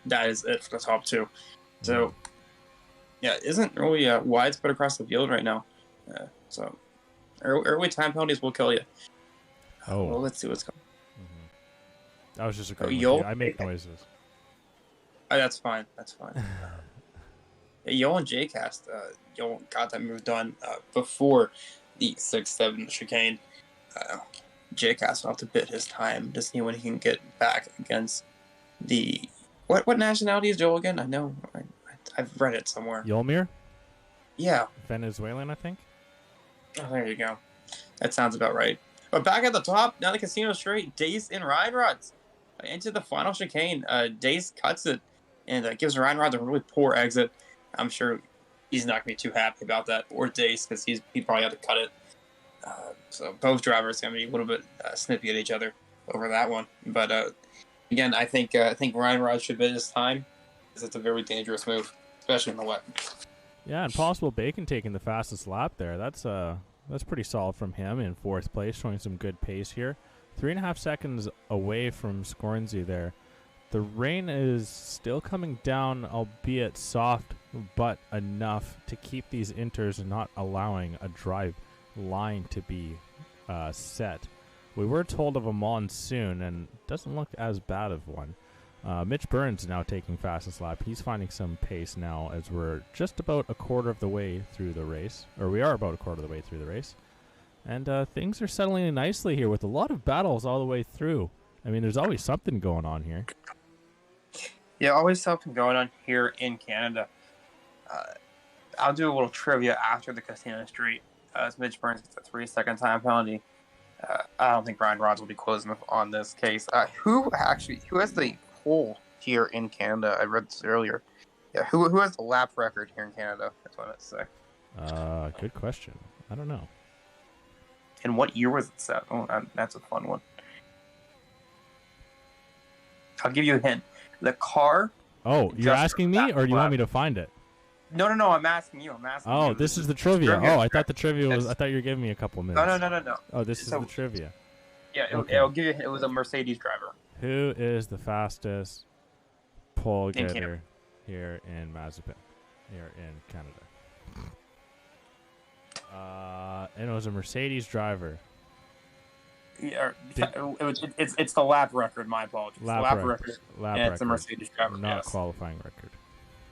that is it for the top two. So, yeah, isn't really widespread across the field right now. So, early time penalties will kill you. Oh. Well, let's see what's coming. I was just agreeing with you. I make noises. That's fine. That's fine. Yo and JCast, Yo got that move done before the 6-7 chicane. JCast will have to bid his time to see when he can get back against the... What nationality is Joel again? I know. I've read it somewhere. Yolmir? Yeah. Venezuelan, I think. Oh, there you go. That sounds about right. But back at the top, now the casino straight, Dace and Ryan Rods into the final chicane. Dace cuts it and gives Ryan Rods a really poor exit. I'm sure he's not going to be too happy about that, or Dace, because he probably had to cut it. So both drivers are going to be a little bit snippy at each other over that one. But again, I think Ryan Rods should bid his time, because it's a very dangerous move, especially in the wet. Yeah, and Possible Bacon taking the fastest lap there. That's pretty solid from him in 4th place, showing some good pace here. 3.5 seconds away from Scornsy there. The rain is still coming down, albeit soft, but enough to keep these inters not allowing a drive line to be set. We were told of a monsoon, and doesn't look as bad of one. Mitch Burns now taking fastest lap. He's finding some pace now as we're just about a quarter of the way through the race. Or we are about a quarter of the way through the race. And things are settling in nicely here with a lot of battles all the way through. I mean, there's always something going on here. Yeah, always something going on here in Canada. I'll do a little trivia after the Casino Street. As Mitch Burns gets a 3-second time penalty. I don't think Ryan Rods will be closing on this case. Who has the pole here in Canada? I read this earlier. Yeah, who has the lap record here in Canada? That's what I meant to say. Good question. I don't know. And what year was it set? Oh, that's a fun one. I'll give you a hint. The car... Oh, you're asking me, or do you want me to find it? No, I'm asking you. Oh, this is the trivia. Oh, I thought the trivia was... I thought you were giving me a couple minutes. No. Oh, this is the trivia. Yeah, it'll give you... It was a Mercedes driver. Who is the fastest pole getter here in Mazepin, here in Canada? And it was a Mercedes driver. Yeah, it's the lap record. My apologies. Lap record. It's a Mercedes driver. Not qualifying record.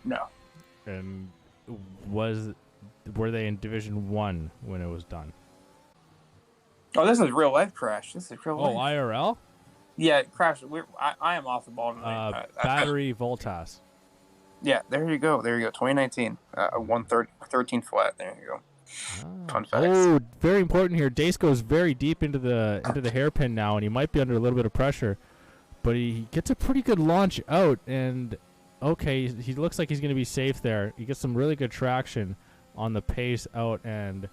No. And were they in Division 1 when it was done? Oh, this is real life crash. This is real life. Oh, IRL? Yeah, Crash. I am off the ball tonight. Battery Voltas. Yeah, there you go. 2019. 113 flat. There you go. Fun facts. Oh, very important here. Dace goes very deep into the hairpin now, and he might be under a little bit of pressure, but he gets a pretty good launch out, and okay, he looks like he's going to be safe there. He gets some really good traction on the pace out, and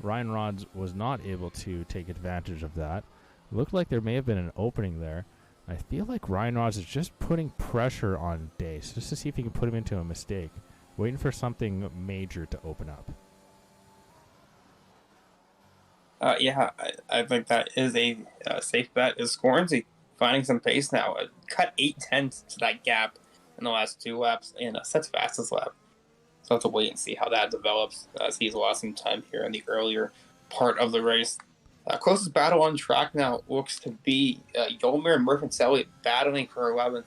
Ryan Rods was not able to take advantage of that. It looked like there may have been an opening there. I feel like Ryan Rods is just putting pressure on Dace, just to see if he can put him into a mistake, waiting for something major to open up. Yeah, I think that is a safe bet. Is Scornsy finding some pace now? Cut 8/10 to that gap in the last 2 laps in Seth's fastest lap. So let's wait and see how that develops, as he's lost some time here in the earlier part of the race. Closest battle on track now looks to be Yolmer and Murfancelli battling for 11th.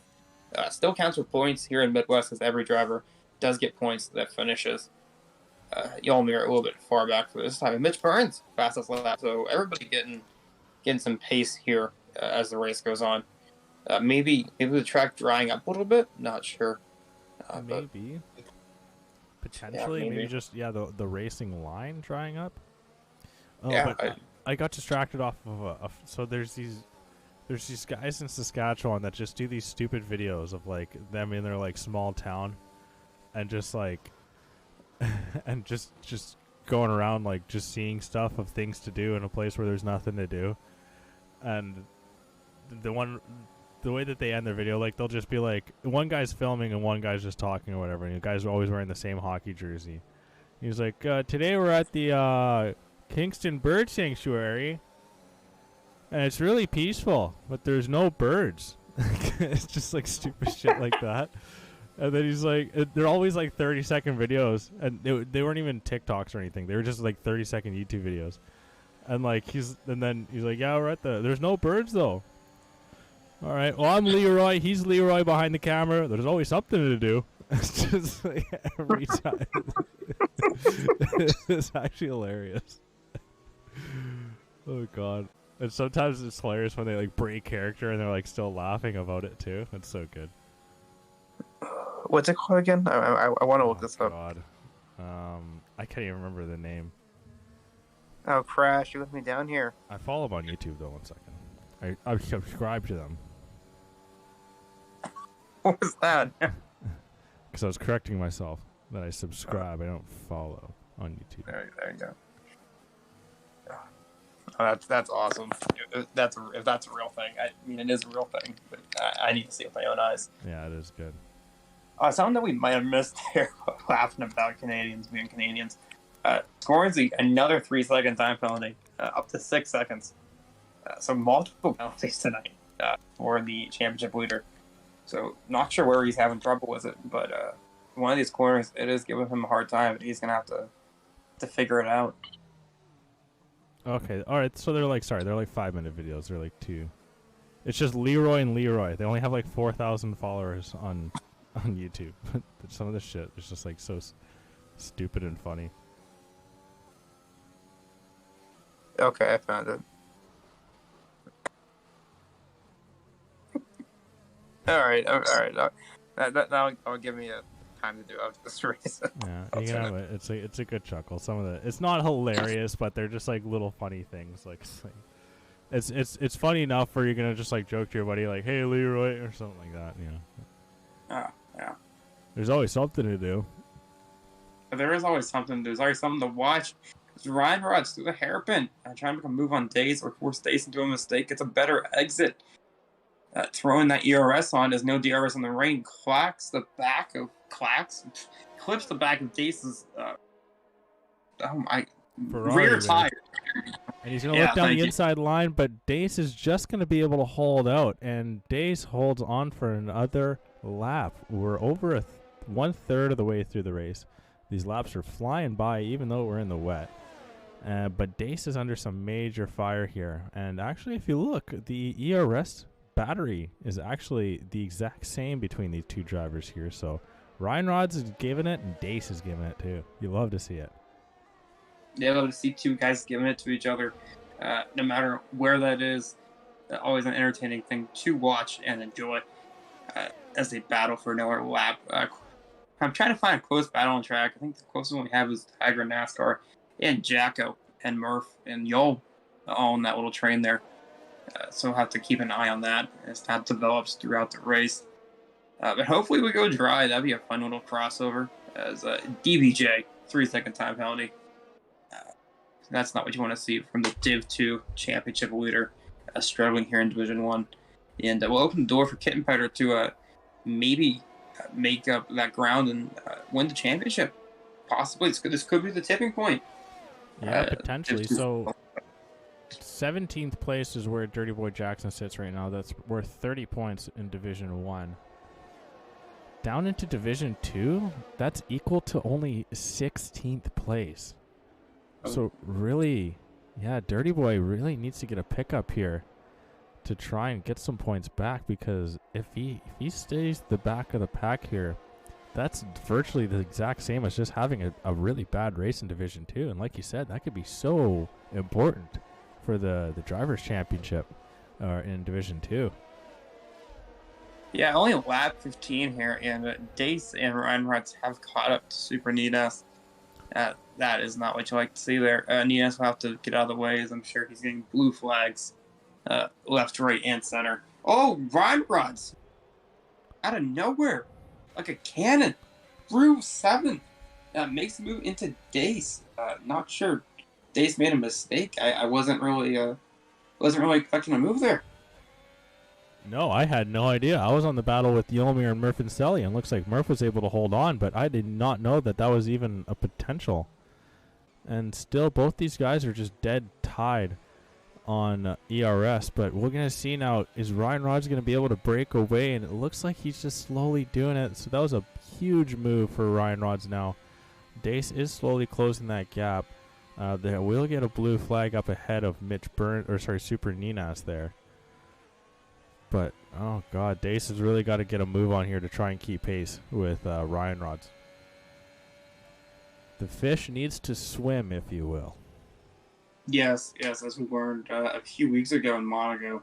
Still counts for points here in Midwest, as every driver does get points that finishes. Yolmer a little bit far back for this time. And Mitch Burns, fastest lap. So everybody getting some pace here as the race goes on. Maybe the track drying up a little bit. Not sure. Maybe. Potentially. Yeah, maybe just the racing line drying up. Oh, yeah, but I got distracted off of so there's these guys in Saskatchewan that just do these stupid videos of like them in their like small town, and just like and just going around like just seeing stuff of things to do in a place where there's nothing to do. And the way that they end their video, like they'll just be like, one guy's filming and one guy's just talking or whatever, and the guy's always wearing the same hockey jersey. He's like, today we're at the Kingston Bird Sanctuary, and it's really peaceful, but there's no birds. It's just like stupid shit like that. And then he's like, they're always like 30-second videos, and they weren't even TikToks or anything. They were just like 30-second YouTube videos. And like then he's like, yeah, we're at there's no birds though. All right, well, I'm Leroy. He's Leroy behind the camera. There's always something to do. It's just like every time. It's actually hilarious. Oh god. And sometimes it's hilarious when they like break character and they're like still laughing about it too. It's so good. What's it called again? I want to look this up. God. I can't even remember the name. Oh, Crash, you with me down here. I follow them on YouTube though. 1 second. I subscribe to them. What was that? Because I was correcting myself that I subscribe. I don't follow on YouTube. There you go. Oh, that's awesome. If that's a real thing. I mean, it is a real thing, but I need to see it with my own eyes. Yeah, it is good. Something that we might have missed here, laughing about Canadians being Canadians. Scornsy, another 3-second time penalty, up to 6 seconds. So multiple penalties tonight for the championship leader. So not sure where he's having trouble with it, but one of these corners, it is giving him a hard time. He's gonna have to figure it out. Okay, all right. So they're like 5-minute videos. They're like 2. It's just Leroy and Leroy. They only have like 4,000 followers on YouTube. Some of the shit is just like so stupid and funny. Okay, I found it. All right. That'll give me a time to do after this race. Yeah, you can have it. It's a good chuckle. Some of it's not hilarious, but they're just like little funny things. Like it's funny enough where you're gonna just like joke to your buddy like, "Hey, Leroy," or something like that. You know. Yeah. There's always something to do. There is always something. There's always something to watch. Ryan Rods through the hairpin. Trying to make a move on Dace or force Dace into a mistake. It's a better exit. Throwing that ERS on. There's no DRS on the rain. Clips the back of Dace's rear tire. And he's going to look down the inside line, but Dace is just going to be able to hold out. And Dace holds on for another lap. We're over 1/3 of the way through the race. These laps are flying by, even though we're in the wet. But Dace is under some major fire here. And actually, if you look, the ERS battery is actually the exact same between these two drivers here. So Ryan Rods is giving it, and Dace is giving it too. You love to see it. Yeah, love to see two guys giving it to each other, no matter where that is. always an entertaining thing to watch and enjoy as they battle for another lap. I'm trying to find a close battle on track. I think the closest one we have is Tiger NASCAR and Jacko and Murph and Yol all on that little train there. So we'll have to keep an eye on that as that develops throughout the race. But hopefully we go dry. That'd be a fun little crossover as DBJ 3-second time penalty. That's not what you want to see from the Div 2 championship leader struggling here in Division 1. And we'll open the door for Kittenpetter to maybe make up that ground and win the championship. Possibly. This could be the tipping point. Yeah, potentially. So 17th place is where Dirty Boy Jackson sits right now. That's worth 30 points in Division 1. Down into Division 2, that's equal to only 16th place. So really, yeah, Dirty Boy really needs to get a pickup here to try and get some points back, because if he stays the back of the pack here, that's virtually the exact same as just having a really bad race in Division 2. And like you said, that could be so important for the Drivers' Championship in Division 2. Yeah, only lap 15 here, and Dace and Ryan Rutz have caught up to Super Ninas. That is not what you like to see there. Ninas will have to get out of the way, as I'm sure he's getting blue flags left, right, and center. Oh, Ryan Rutz! Out of nowhere, like a cannon, through 7. Makes the move into Dace. Not sure Dace made a mistake. I wasn't really expecting a move there. No, I had no idea. I was on the battle with Yomir and Murph and Selly, and looks like Murph was able to hold on, but I did not know that was even a potential. And still, both these guys are just dead tied on ERS, but we're going to see now, is Ryan Rodgers going to be able to break away? And it looks like he's just slowly doing it. So that was a huge move for Ryan Rodgers now. Dace is slowly closing that gap. They will get a blue flag up ahead of Super Ninas there. But, oh god, Dace has really got to get a move on here to try and keep pace with Ryan Rodgers. The fish needs to swim, if you will. Yes, as we learned a few weeks ago in Monaco,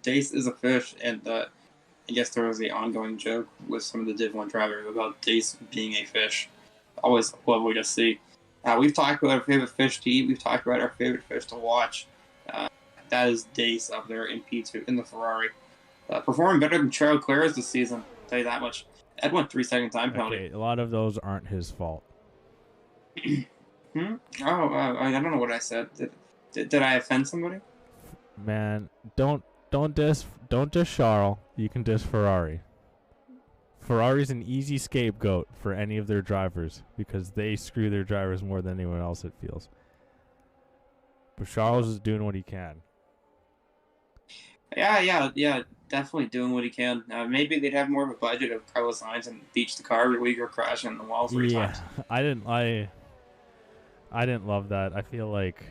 Dace is a fish, and I guess there was the ongoing joke with some of the Div 1 drivers about Dace being a fish. Always lovely to see. We've talked about our favorite fish to eat. We've talked about our favorite fish to watch. That is Dace up there in P2 in the Ferrari. Performing better than Charles Clares this season, I'll tell you that much. Ed went 3-second time penalty. Okay, a lot of those aren't his fault. I don't know what I said. Did I offend somebody? Man, don't diss Charles. You can diss Ferrari. Ferrari's an easy scapegoat for any of their drivers because they screw their drivers more than anyone else, it feels. But Charles is doing what he can. Yeah, definitely doing what he can. Maybe they'd have more of a budget of Carlos Sainz and beach the car every week or crashing in the wall 3 times. I didn't love that. I feel like,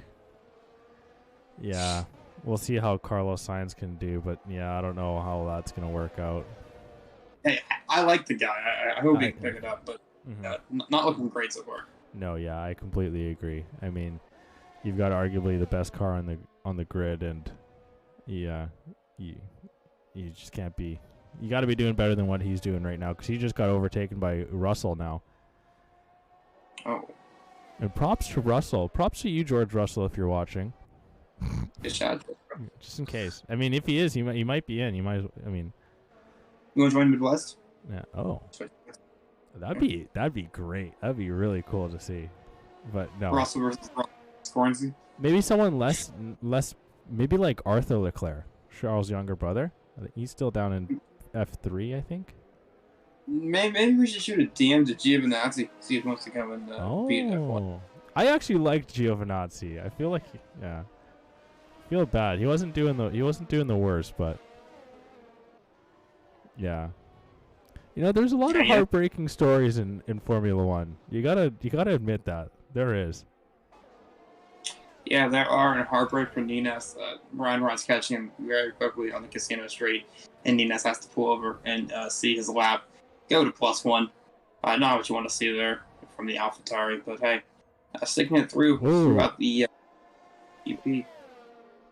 yeah, we'll see how Carlos Sainz can do, but yeah, I don't know how that's gonna work out. Hey, I like the guy. I hope he can pick it up, but not looking great so far. No, yeah, I completely agree. I mean, you've got arguably the best car on the grid, and yeah, you just can't be. You got to be doing better than what he's doing right now because he just got overtaken by Russell now. Oh. And props to Russell. Props to you, George Russell, if you're watching. Good shot. Just in case. I mean, if he is, he might be in. You might. I mean. You want to join Midwest? Yeah. Oh. That'd be great. That'd be really cool to see. But no. Russell versus Scorency. Maybe someone less. Maybe like Arthur Leclerc, Charles' younger brother. He's still down in F3, I think. Maybe we should shoot a DM to Giovinazzi, see if he wants to come and beat F1. I actually liked Giovinazzi. I feel like, I feel bad. He wasn't doing the worst, but yeah. You know, there's a lot of heartbreaking stories in Formula One. You gotta admit that there is. Yeah, there are, and heartbreak for Ninas. Ryan Rod's catching him very quickly on the Casino Straight, and Ninas has to pull over and see his lap go to +1. Not what you want to see there from the AlphaTauri, but hey, sticking it throughout the EP.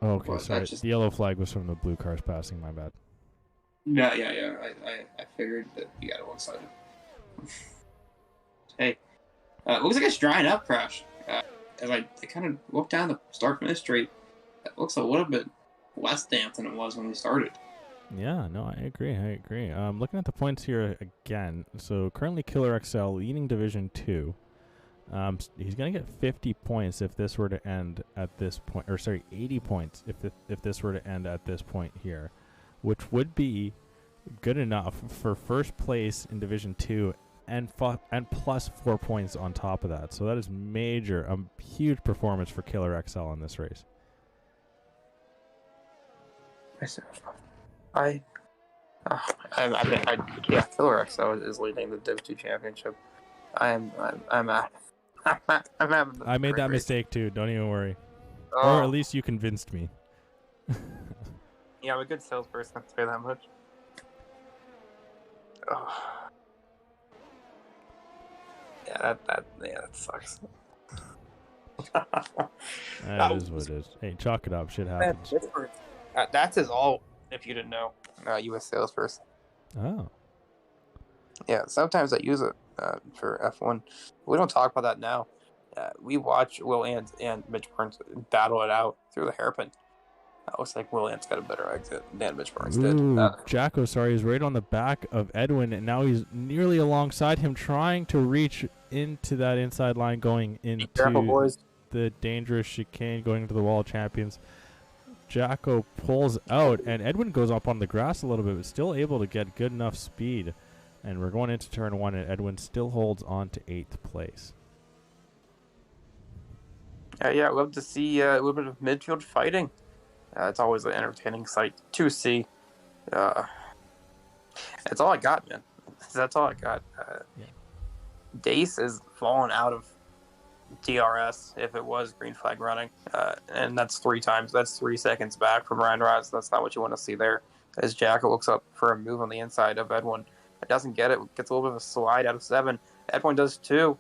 Oh, okay, Well, sorry. that's just The yellow flag was from the blue cars passing. My bad. yeah. I figured that you got it one sided. Hey, looks like it's drying up, Crash. As I kind of look down the start finish straight, it looks a little bit less damp than it was when we started. Yeah, no, I agree. Looking at the points here again. So currently Killer XL leading Division 2. He's going to get 50 points if this were to end at this point. Or sorry, 80 points if this were to end at this point here. Which would be good enough for first place in Division 2 and plus 4 points on top of that. So that is major. A huge performance for Killer XL in this race. Yeah, Killer XL is leading the Div 2 championship. I'm having. I made that mistake too. Don't even worry. Or at least you convinced me. Yeah, I'm a good salesperson. I'll say that much. Oh. Yeah, that sucks. That is what it is. Hey, chalk it up. Shit happens. That's his all. If you didn't know, U.S. salesperson. Oh. Yeah, sometimes I use it for F1. We don't talk about that now. We watch Will Ant and Mitch Burns battle it out through the hairpin. It looks like Will Ant's got a better exit than Mitch Burns did. Jacko, sorry, is right on the back of Edwin, and now he's nearly alongside him, trying to reach into that inside line, going into the dangerous chicane, going into the wall of champions. Jacko pulls out, and Edwin goes up on the grass a little bit, but still able to get good enough speed. And we're going into turn 1, and Edwin still holds on to 8th place. Yeah, I'd love to see a little bit of midfield fighting. It's always an entertaining sight to see. That's all I got, man. That's all I got. Dace is falling out of DRS if it was green flag running. And that's 3 times. That's 3 seconds back from Ryan Rods. That's not what you want to see there. As Jacko looks up for a move on the inside of Edwin. It doesn't get it. Gets a little bit of a slide out of 7. Edwin does 2.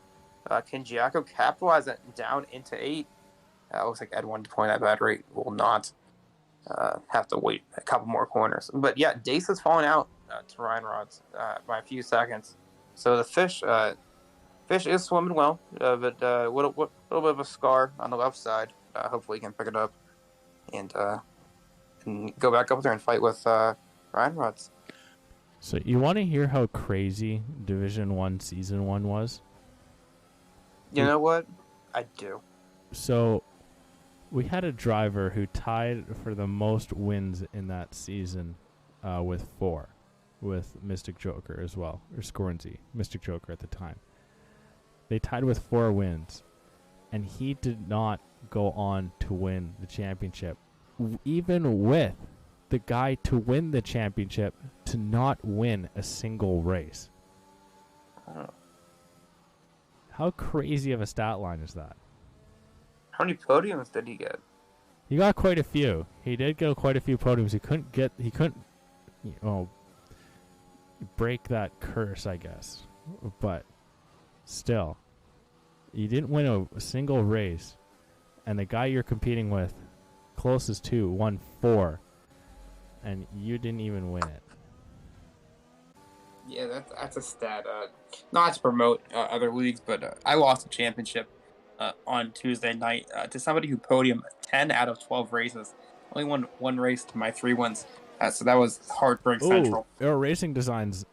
Can Jacko capitalize it down into 8? Looks like Edwin deploying that battery will not have to wait a couple more corners. But yeah, Dace is falling out to Ryan Rods by a few seconds. So the fish is swimming well, but a little bit of a scar on the left side. Hopefully he can pick it up and go back up there and fight with Ryan Rods. So you want to hear how crazy Division 1 Season 1 was? You know what? I do. So we had a driver who tied for the most wins in that season with 4, with Mystic Joker as well, or Scornsy, Mystic Joker at the time. They tied with 4 wins, and he did not go on to win the championship, even with the guy to win the championship to not win a single race. Oh. How crazy of a stat line is that? How many podiums did he get? He got quite a few. He did go quite a few podiums. He couldn't break that curse, I guess. But still, you didn't win a single race, and the guy you're competing with closest to won 4, and you didn't even win it. Yeah, that's a stat. Not to promote other leagues, but I lost a championship on Tuesday night to somebody who podiumed 10 out of 12 races. Only won 1 race to my 3 wins. So that was heartbreak central. Aero Racing Designs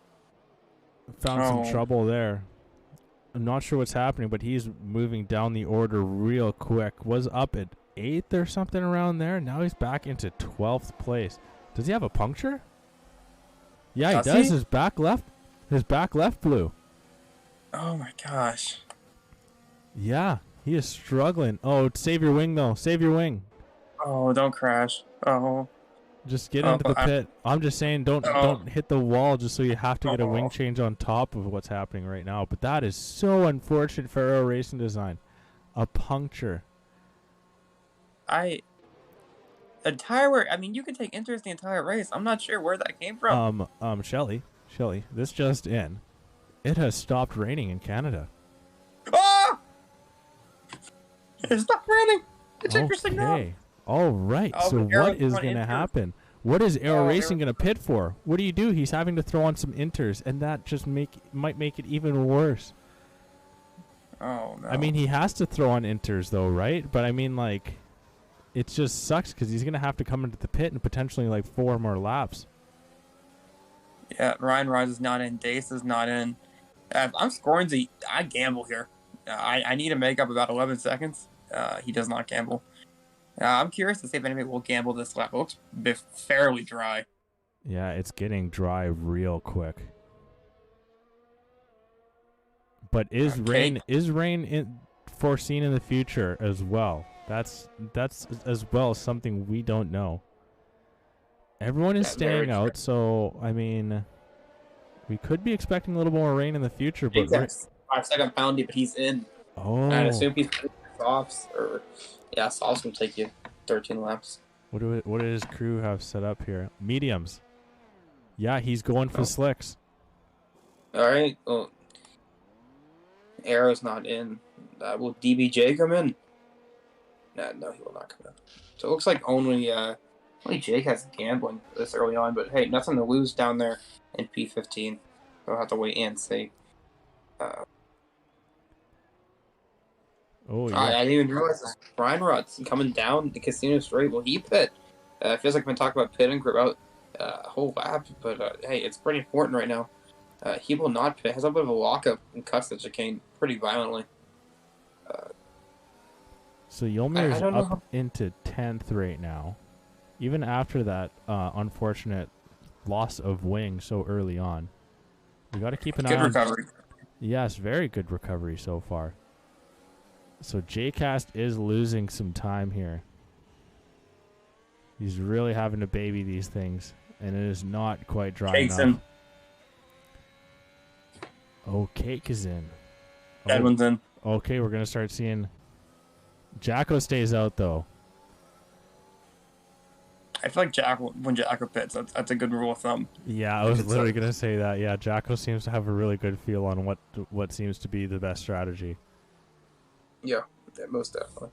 found some trouble there. I'm not sure what's happening, but he's moving down the order real quick. Was up at 8th or something around there. Now he's back into 12th place. Does he have a puncture? Yeah, he does. His back left blew. Oh my gosh. Yeah, he is struggling. Oh, save your wing though. Save your wing. Oh, don't crash. Oh. Just get into the pit. I'm just saying, don't hit the wall just so you have to get a wing change on top of what's happening right now. But that is so unfortunate for Aero Racing Design. A puncture. A tire. I mean, you can take interest in the entire race. I'm not sure where that came from. Shelly, this just in. It has stopped raining in Canada. Oh! It stopped raining. It's interesting now. Oh, right. Oh, So but Arrow's what is on going to Inter. happen? What is Arrow Oh, Racing Arrow- going to pit for? What do? He's having to throw on some inters, and that just might make it even worse. Oh no. I mean, he has to throw on inters, though, right? But I mean, like, it just sucks because he's going to have to come into the pit in potentially like 4 more laps. Yeah, Ryan Rice is not in. Dace is not in. If I'm Scornsy, I gamble here. I need to make up about 11 seconds. He does not gamble. I'm curious to see if anybody will gamble this lap. It looks fairly dry. Yeah, it's getting dry real quick. But is Okay. rain foreseen in the future as well? That's as well something we don't know. Everyone is Yeah, very staying out, so I mean, we could be expecting a little more rain in the future. But Exactly. 5-second penalty, but he's in. oh, I'd assume he's softs, or yeah, softs will take you 13 laps. what did his crew have set up here? Mediums. Yeah, he's going for Oh. slicks. All right. Well, Arrow's not in. Will DBJ come in? No, he will not come in. So it looks like only Jake has gambling this early on, but hey, nothing to lose down there in P15. We'll have to wait and see. Oh yeah. I didn't even realize this. Brian Rod's coming down the Casino Straight. Will he pit? It feels like I've been talking about pitting for about a whole lap, but hey, it's pretty important right now. He will not pit. Has a bit of a lockup and cuts the chicane pretty violently. So Yolmir's I don't know up how- into 10th right now. Even after that unfortunate loss of wing so early on. We got to keep an Good eye on. recovery. Yes, very good recovery so far. So JCast is losing some time here. He's really having to baby these things, and it is not quite dry Cake's enough. in. Oh, Cake is in. Edwin's in. Okay, we're going to start seeing... Jacko stays out, though. I feel like when Jacko pits, that's a good rule of thumb. Yeah, I was It's literally like- going to say that. Yeah, Jacko seems to have a really good feel on what seems to be the best strategy. Yeah, most definitely.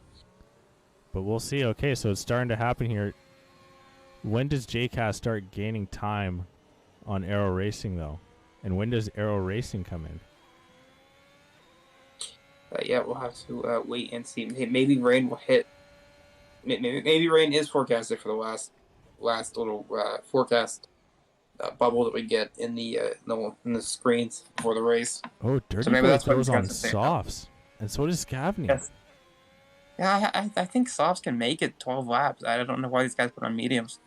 But we'll see. Okay, so it's starting to happen here. When does JCast start gaining time on Arrow Racing, though? And when does Arrow Racing come in? Yeah, we'll have to wait and see. Maybe rain will hit. Maybe rain is forecasted for the last little forecast bubble that we get in the screens before the race. Oh, Dirty maybe Boy that's what throws he's got on to say. softs. And so does Scavney. Yes. Yeah, I think softs can make it 12 laps. I don't know why these guys put on mediums.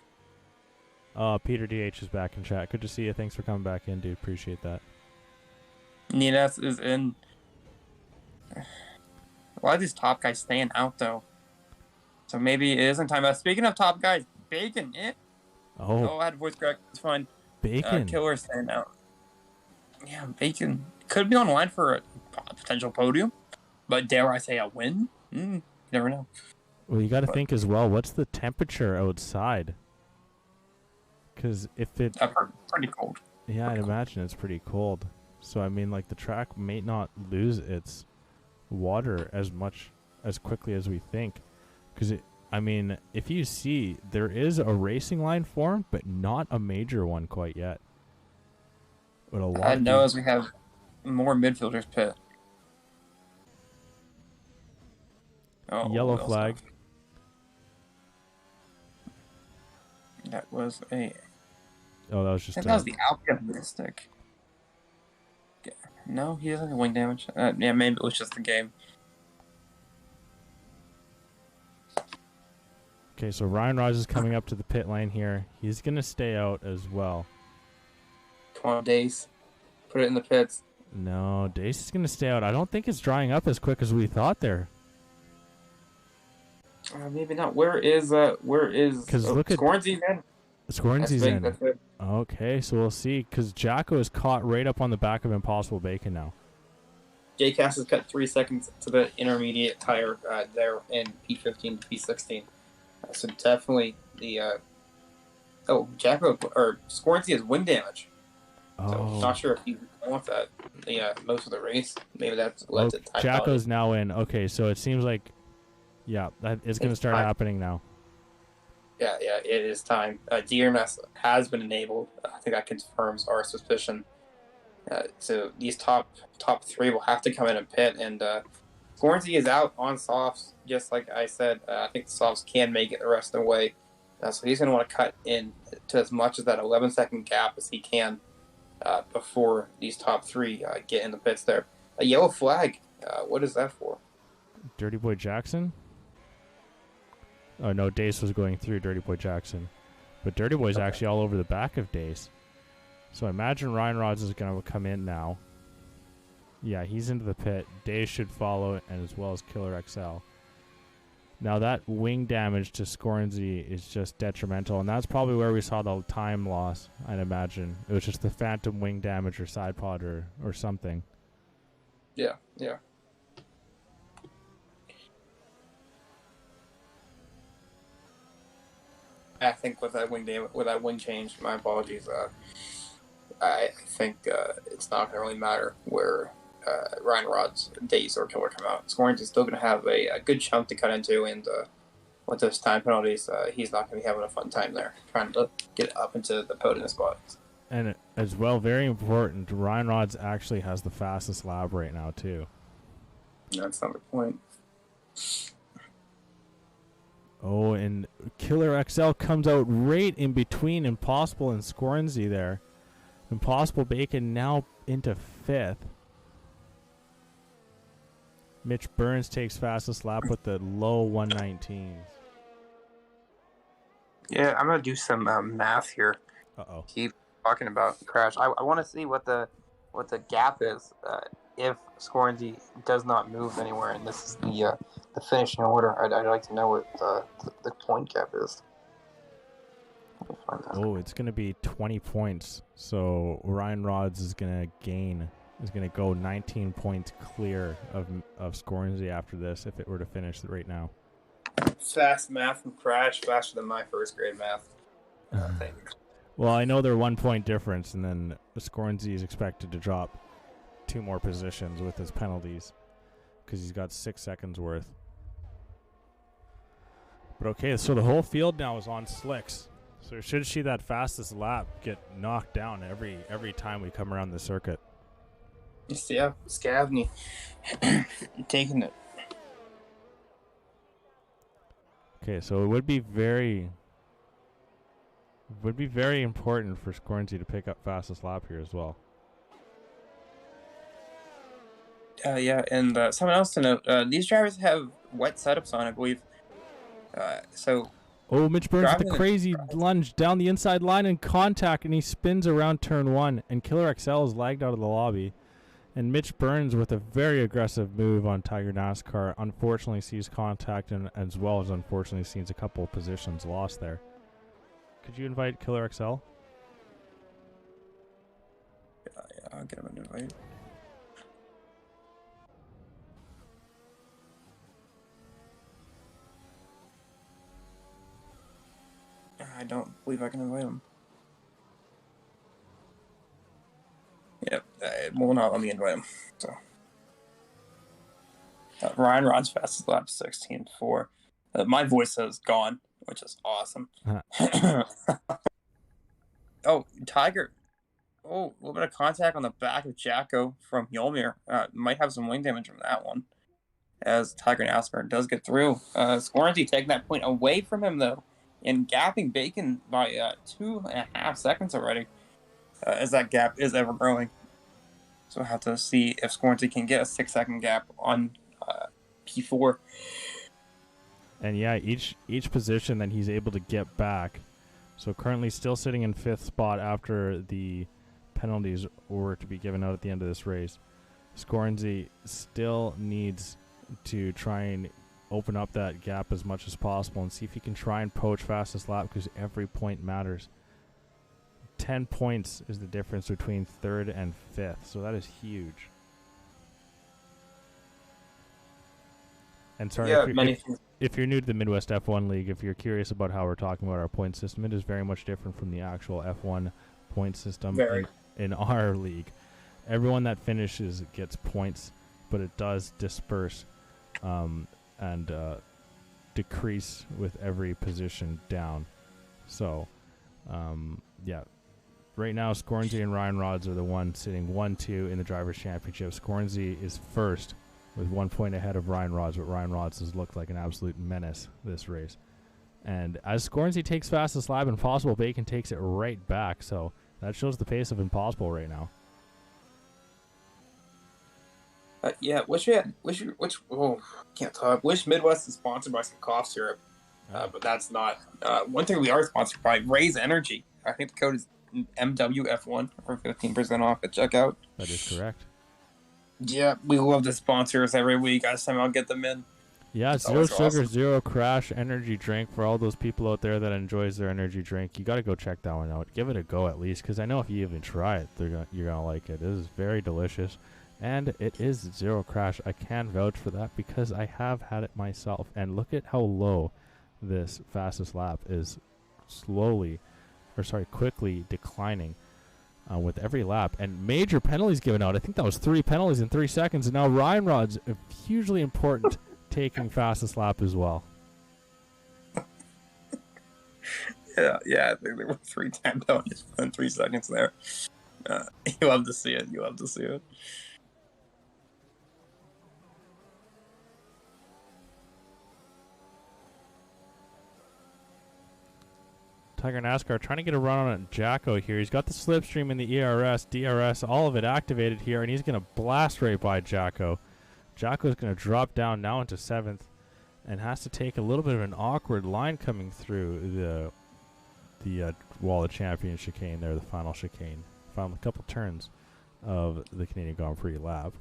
Peter DH is back in chat. Good to see you. Thanks for coming back in, dude. Appreciate that. Nines is in. A lot of these top guys staying out though, so maybe it isn't time. Speaking of top guys, Bacon. Oh, I had voice crack. It's fine. Bacon. Killer staying out. Yeah, Bacon could be on line for a potential podium, but dare I say a win? You never know. Well, you got to think as well. What's the temperature outside? Because if it, Pretty cold. yeah, I'd imagine it's pretty cold. So I mean, like the track may not lose its water as quickly as we think. Because I mean, if you see, there is a racing line formed, but not a major one quite yet. But a lot. I of know these- as we have more midfielders pit. Oh, Yellow what else? flag. That was a. Oh, that was I just. think that was the Alpine Mystic. Yeah. No, he doesn't have wing damage. Yeah, maybe it was just the game. Okay, so Ryan Rogers is coming up to the pit lane here. He's gonna stay out as well. Come on, Dace. Put it in the pits. No, Dace is gonna stay out. I don't think it's drying up as quick as we thought there. Maybe not. Where is 'Cause look at- Scornsy then? Scornsy's in. That's it. Okay, so we'll see. Because Jacko is caught right up on the back of Impossible Bacon now. JCast has cut 3 seconds to the intermediate tire there in P15 to P16. So definitely the Jacko or Scornsy has wind damage. So Oh, not sure if he's going with that most of the race. Maybe that's led to time Jacko's now in. Okay, so it seems like, yeah, that is going to It's start time. happening now. Yeah, it is time. DRMS has been enabled. I think that confirms our suspicion. So these top three will have to come in and pit, and Scornsy is out on softs, just like I said. I think the softs can make it the rest of the way. So he's going to want to cut in to as much as that 11-second gap as he can before these top three get in the pits there. A yellow flag, what is that for? Dirty Boy Jackson? Oh, no, Dace was going through Dirty Boy Jackson. But Dirty Boy's actually all over the back of Dace. So I imagine Ryan Rods is going to come in now. Yeah, he's into the pit. Dace should follow, and as well as Killer XL. Now that wing damage to Scornsy is just detrimental, and that's probably where we saw the time loss, I'd imagine. It was just the phantom wing damage or side pod or something. Yeah. I think with that wing change, my apologies. I think it's not going to really matter where Ryan Rod's days or Killer come out. Scoring is still going to have a good chunk to cut into, and with those time penalties, he's not going to be having a fun time there trying to get up into the podium spots. And as well, very important, Ryan Rods actually has the fastest lap right now, too. That's not the point. Oh, and Killer XL comes out right in between Impossible and Scornsy there. Impossible Bacon now into 5th. Mitch Burns takes fastest lap with the low 119s. Yeah, I'm going to do some math here. Uh-oh. Keep talking about Crash. I want to see what the gap is if Scornsy does not move anywhere, and this is the finishing order. I'd like to know what the point gap is. Oh, it's going to be 20 points. So Ryan Rods is going to go 19 points clear of Scornsy after this if it were to finish right now. Fast math from Crash, faster than my first grade math. Thing. Well, I know they're 1 point difference, and then Scornsy is expected to drop 2 more positions with his penalties because he's got 6 seconds worth. But okay, so the whole field now is on slicks. So we should see that fastest lap get knocked down every time we come around the circuit. Yeah, Scavney taking it. Okay, so it would be very important for Scornsy to pick up fastest lap here as well. Yeah, and something else to note: these drivers have wet setups on, I believe. Oh, Mitch Burns with a crazy lunge down the inside line in contact, and he spins around turn 1, and Killer XL is lagged out of the lobby. And Mitch Burns with a very aggressive move on Tiger NASCAR unfortunately sees contact, and as well as unfortunately sees a couple of positions lost there. Could you invite Killer XL? Yeah, I'll get him an invite. I don't believe I can invite him. Yep, it will not let me invite him. So Ryan Rod's fastest lap 16.4. My voice has gone, which is awesome. Oh, Tiger. Oh, a little bit of contact on the back of Jacko from Yolmir. Might have some wing damage from that one. As Tiger NASCAR does get through. Scornsy taking that point away from him, though, and gapping Bacon by 2.5 seconds already. As that gap is ever growing. So we'll have to see if Scornsy can get a 6-second gap on P4. And yeah, each position that he's able to get back. So currently still sitting in 5th spot after the penalties were to be given out at the end of this race. Scornsy still needs to try and open up that gap as much as possible and see if he can try and poach fastest lap, because every point matters. 10 points is the difference between 3rd and 5th, so that is huge. And sorry, if you're new to the Midwest F1 League, if you're curious about how we're talking about our point system, it is very much different from the actual F1 point system in our league. Everyone that finishes gets points, but it does disperse. And decrease with every position down. So, yeah. Right now, Scornsy and Ryan Rods are the ones sitting 1-2 in the Drivers' Championship. Scornsy is first with 1 point ahead of Ryan Rods, but Ryan Rods has looked like an absolute menace this race. And as Scornsy takes fastest lap, Impossible Bacon takes it right back. So that shows the pace of Impossible right now. Yeah, can't talk. Wish Midwest is sponsored by some cough syrup, but that's not. One thing we are sponsored by, Raise Energy. I think the code is MWF1 for 15% off at checkout. That is correct. Yeah, we love the sponsors every week. I somehow get them in. Yeah, zero sugar, awesome. Zero crash energy drink for all those people out there that enjoys their energy drink. You got to go check that one out. Give it a go at least, because I know if you even try it, you're gonna like it. It is very delicious, and it is zero crash. I can vouch for that because I have had it myself. And look at how low this fastest lap is, quickly declining with every lap, and major penalties given out. I think that was 3 penalties in 3 seconds, and now Ryan Rod's hugely important. Taking fastest lap as well. Yeah, I think there were 3 time penalties in 3 seconds there. You love to see it. Tiger NASCAR trying to get a run on Jacko here. He's got the slipstream in the ERS, DRS, all of it activated here, and he's going to blast right by Jacko. Jacko's going to drop down now into 7th and has to take a little bit of an awkward line coming through the Wall of Champions chicane there, the final chicane. Final couple turns of the Canadian Grand Prix lap.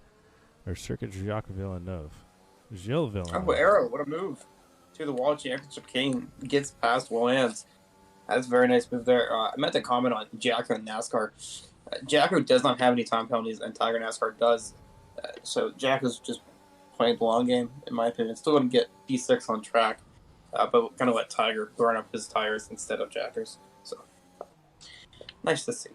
Or Circuit Jacques Villeneuve. Gilles Villeneuve. Oh, Arrow, what a move. To the Wall of Championship chicane, gets past Williams. That's a very nice move there. I meant to comment on Jacko and NASCAR. Jacko does not have any time penalties, and Tiger NASCAR does. So Jack is just playing the long game, in my opinion. Still going to get P6 on track, but we're going to let Tiger burn up his tires instead of Jackers. So nice to see.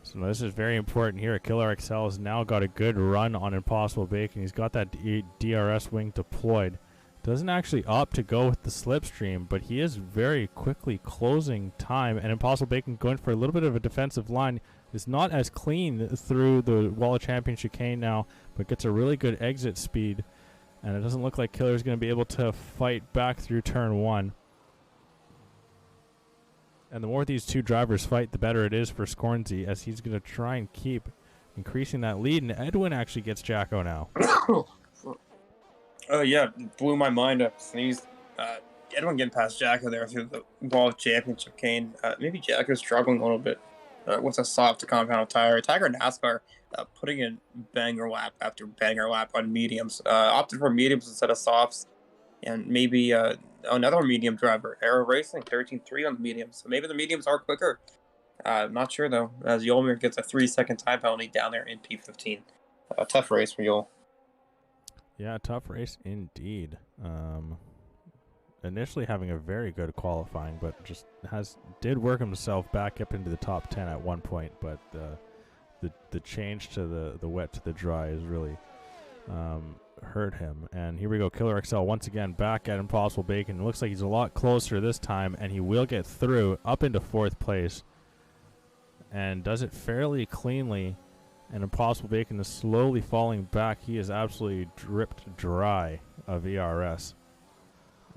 So this is very important here. Killer XL has now got a good run on Impossible Bacon. He's got that DRS wing deployed. Doesn't actually opt to go with the slipstream, but he is very quickly closing time, and Impossible Bacon going for a little bit of a defensive line. Is not as clean through the Wall of Champions chicane now, but gets a really good exit speed, and it doesn't look like Killer's going to be able to fight back through turn 1. And the more these two drivers fight, the better it is for Scornsy, as he's going to try and keep increasing that lead, and Edwin actually gets Jacko now. Oh yeah, it blew my mind up. Sneezed. Edwin getting past Jacko there through the Wall of Champions chicane. Maybe Jacko's struggling a little bit. With a soft compound tire. Tiger NASCAR putting in banger lap after banger lap on mediums. Opted for mediums instead of softs. And maybe another medium driver, Arrow Racing, 13.3 on the mediums. So maybe the mediums are quicker. Not sure, though, as Yolmir gets a 3-second time penalty down there in P15. Tough race for Yol. Yeah, tough race indeed. Initially having a very good qualifying, but just did work himself back up into the top 10 at one point, but the change to the wet to the dry has really hurt him. And here we go, Killer XL once again back at Impossible Bacon. It looks like he's a lot closer this time, and he will get through up into 4th place and does it fairly cleanly. And Impossible Bacon is slowly falling back. He is absolutely dripped dry of ERS.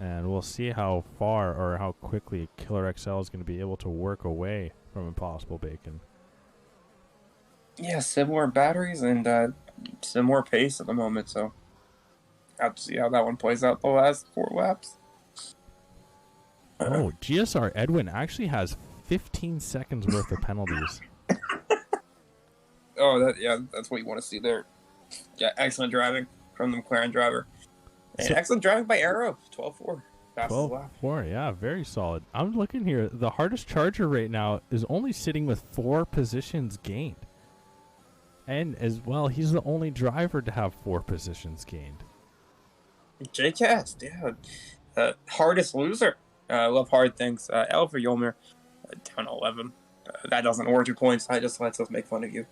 And we'll see how far or how quickly Killer XL is going to be able to work away from Impossible Bacon. Yeah, similar batteries and similar pace at the moment, so have to see how that one plays out the last 4 laps. Oh, GSR Edwin actually has 15 seconds worth of penalties. That's what you want to see there. Yeah, excellent driving from the McLaren driver. And excellent driving by Arrow, 12.4. 12.4, yeah, very solid. I'm looking here. The hardest charger right now is only sitting with 4 positions gained. And as well, he's the only driver to have 4 positions gained. JCast, yeah. Hardest loser. I love hard things. L for Yolmir, down 11. That doesn't award you points. That just lets us make fun of you.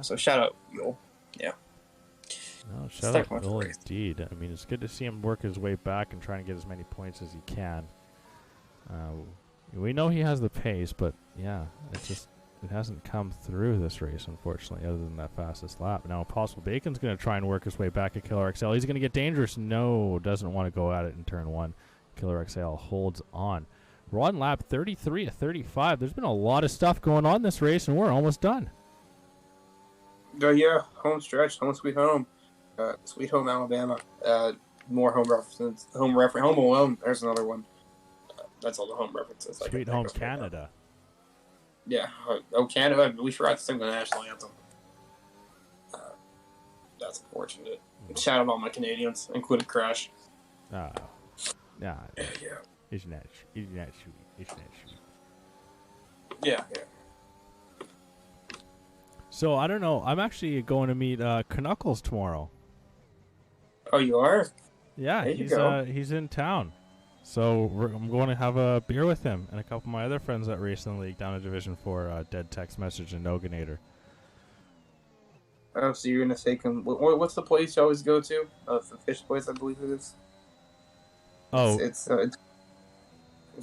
So shout out, Yol. Yeah. No, shout Stick out with Will the race. indeed. I mean, it's good to see him work his way back and trying to get as many points as he can. We know he has the pace, but yeah, it hasn't come through this race, unfortunately, other than that fastest lap. Now, Impossible Bacon's going to try and work his way back at Killer XL. He's going to get dangerous. No, doesn't want to go at it in turn 1. Killer XL holds on. We're on lap 33 of 35. There's been a lot of stuff going on this race, and we're almost done. Yeah, home stretch, home sweet home. Sweet home Alabama. More home references. Home Alone. There's another one. That's all the home references. I can Sweet think Home of right now. Canada. Yeah. Oh, Canada. We forgot to sing the national anthem. That's unfortunate. Shout out all my Canadians, including Crash. Nah, Yeah. it's not sweet. It's not sweet. Yeah. So, I don't know. I'm actually going to meet Knuckles tomorrow. Oh, you are? Yeah, There you go. he's in town. So I'm going to have a beer with him and a couple of my other friends that race in the league down in Division 4, Dead Text Message and Noganator. Oh, so you're gonna take him? What's the place you always go to? The fish place, I believe it is. Oh, It's a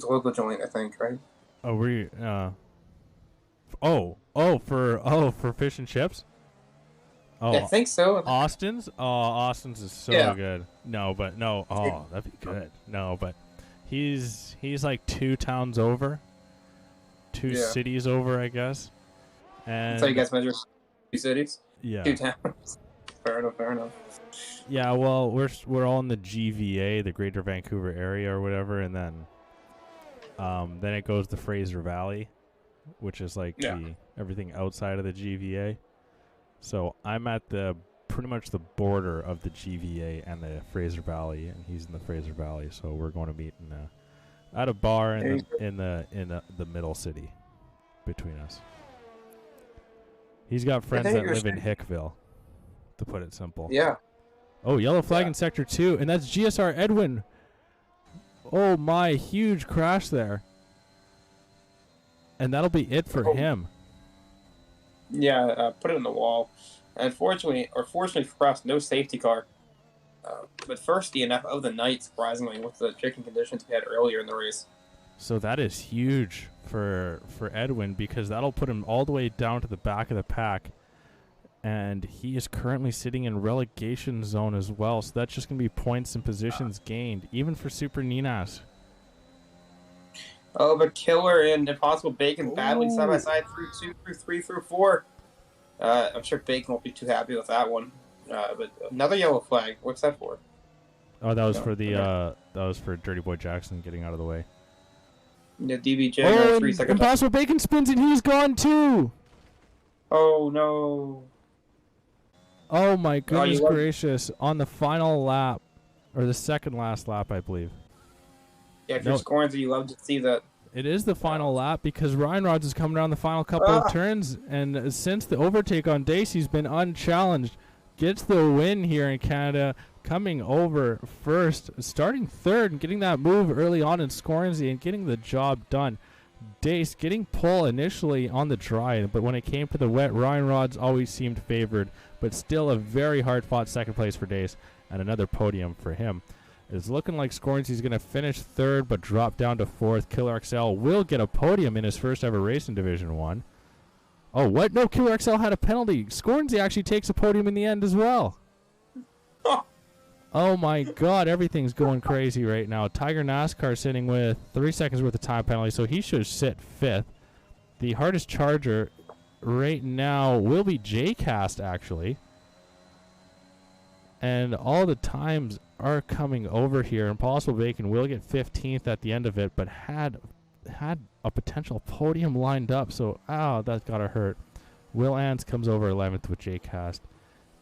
local joint, I think, right? oh, were you, for fish and chips? Oh, Yeah, I think so. Austin's? Oh, Austin's is so Yeah. good. No, that'd be good. No, but he's like 2 towns over, 2 Yeah. cities over, I guess. And That's how you guys measure 2 cities, yeah, 2 towns. Fair enough. yeah. Well, we're all in the GVA, the Greater Vancouver Area, or whatever, and then it goes to Fraser Valley, which is like Yeah. everything outside of the GVA. So I'm at pretty much the border of the GVA and the Fraser Valley, and he's in the Fraser Valley. So we're going to meet at a bar There you in the middle city between us. He's got friends think that you're live in saying- Hickville, to put it simple. Yeah. Oh, yellow flag Yeah. in Sector 2, and that's GSR Edwin. Oh my, huge crash there. And that'll be it for Oh. him. Yeah, put it on the wall. Fortunately for us, no safety car. But first DNF of the night, surprisingly, with the chicken conditions we had earlier in the race. So that is huge for Edwin, because that'll put him all the way down to the back of the pack. And he is currently sitting in relegation zone as well. So that's just going to be points and positions gained, even for Super Ninas. Oh, but Killer and Impossible Bacon battling Ooh. side by side through 2, through 3, through 4. I'm sure Bacon won't be too happy with that one. But another yellow flag. What's that for? Oh, that was No, for the okay. that was for Dirty Boy Jackson getting out of the way. Yeah, DBJ, Oh, 3 and seconds. Impossible Bacon spins and he's gone too. Oh, no. Oh my goodness love- gracious! On the final lap, or the second last lap, I believe. Yeah, if No. you're scoring, you love to see that. It is the final lap because Ryan Rods is coming down the final couple of turns, and since the overtake on Dace, he's been unchallenged. Gets the win here in Canada, coming over first, starting third, and getting that move early on in Scornsey and getting the job done. Dace getting pole initially on the dry, but when it came to the wet, Ryan Rods always seemed favored, but still a very hard-fought second place for Dace, and another podium for him. It's looking like Scornsey's going to finish third but drop down to fourth. Killer XL will get a podium in his first ever race in Division 1. Oh, what? No, Killer XL had a penalty. Scornsey actually takes a podium in the end as well. Oh. Oh my god, everything's going crazy right now. Tiger NASCAR sitting with 3 seconds worth of time penalty, so he should sit fifth. The hardest charger right now will be JCast, actually. And all the times are coming over here. Impossible Bacon will get 15th at the end of it, but had a potential podium lined up, so that gotta hurt. Will Ans comes over 11th with JCast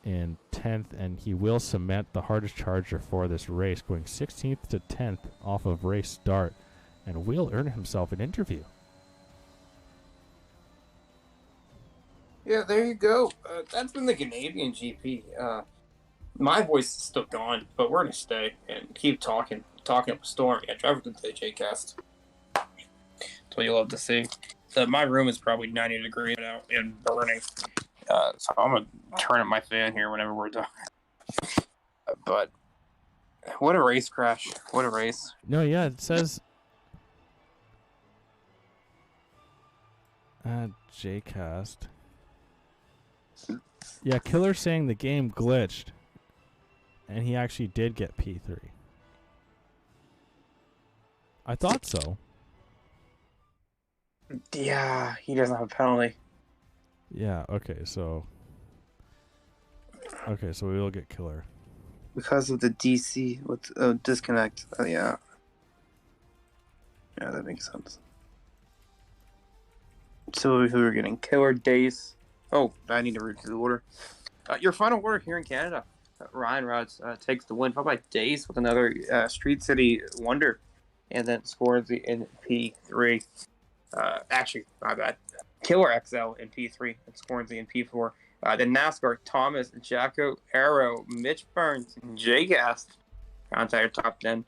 in 10th, and he will cement the hardest charger for this race, going 16th to 10th off of race start, and will earn himself an interview. Yeah, there you go. That's been the Canadian GP. My voice is still gone, but we're gonna stay and keep talking up a storm. Yeah, drive to the JCast. That's what you love to see. My room is probably 90 degrees now and burning. So I'm gonna turn up my fan here whenever we're done. But what a race, Crash. What a race. No, yeah, it says Jcast. Yeah, Killer saying the game glitched, and he actually did get P3. I thought so. Yeah, he doesn't have a penalty. Yeah. Okay. So we will get Killer. Because of the DC with disconnect. Yeah. Yeah, that makes sense. So who are getting Killer, Dace? Oh, I need to read the order. Your final order here in Canada. Ryan Rods takes the win, followed by Dace with another Street City Wonder, and then scores the in P3. Actually, my bad. Killer XL in P3 and scores in P4. Then NASCAR, Thomas, Jacko, Arrow, Mitch Burns, and J-Gast outside your top 10.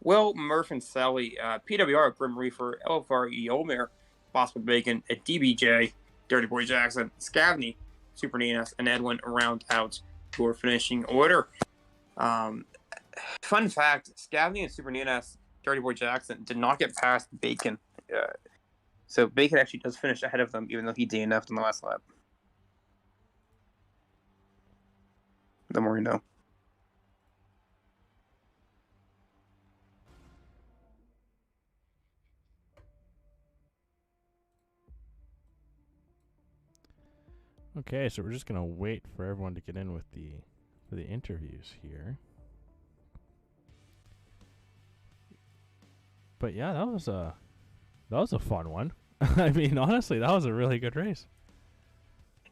Will, Murph, and Sally, PWR, Grim Reaper, LFR, Yolmer, Possible Bacon, DBJ, Dirty Boy Jackson, Scavney, Super Ninas, and Edwin round out your finishing order. Fun fact, Scavney and Super Ninas, Dirty Boy Jackson did not get past Bacon. So Bacon actually does finish ahead of them, even though he DNF'd in the last lap. The more you know. Okay, so we're just gonna wait for everyone to get in with the interviews here. But yeah, that was a fun one. I mean, honestly, that was a really good race.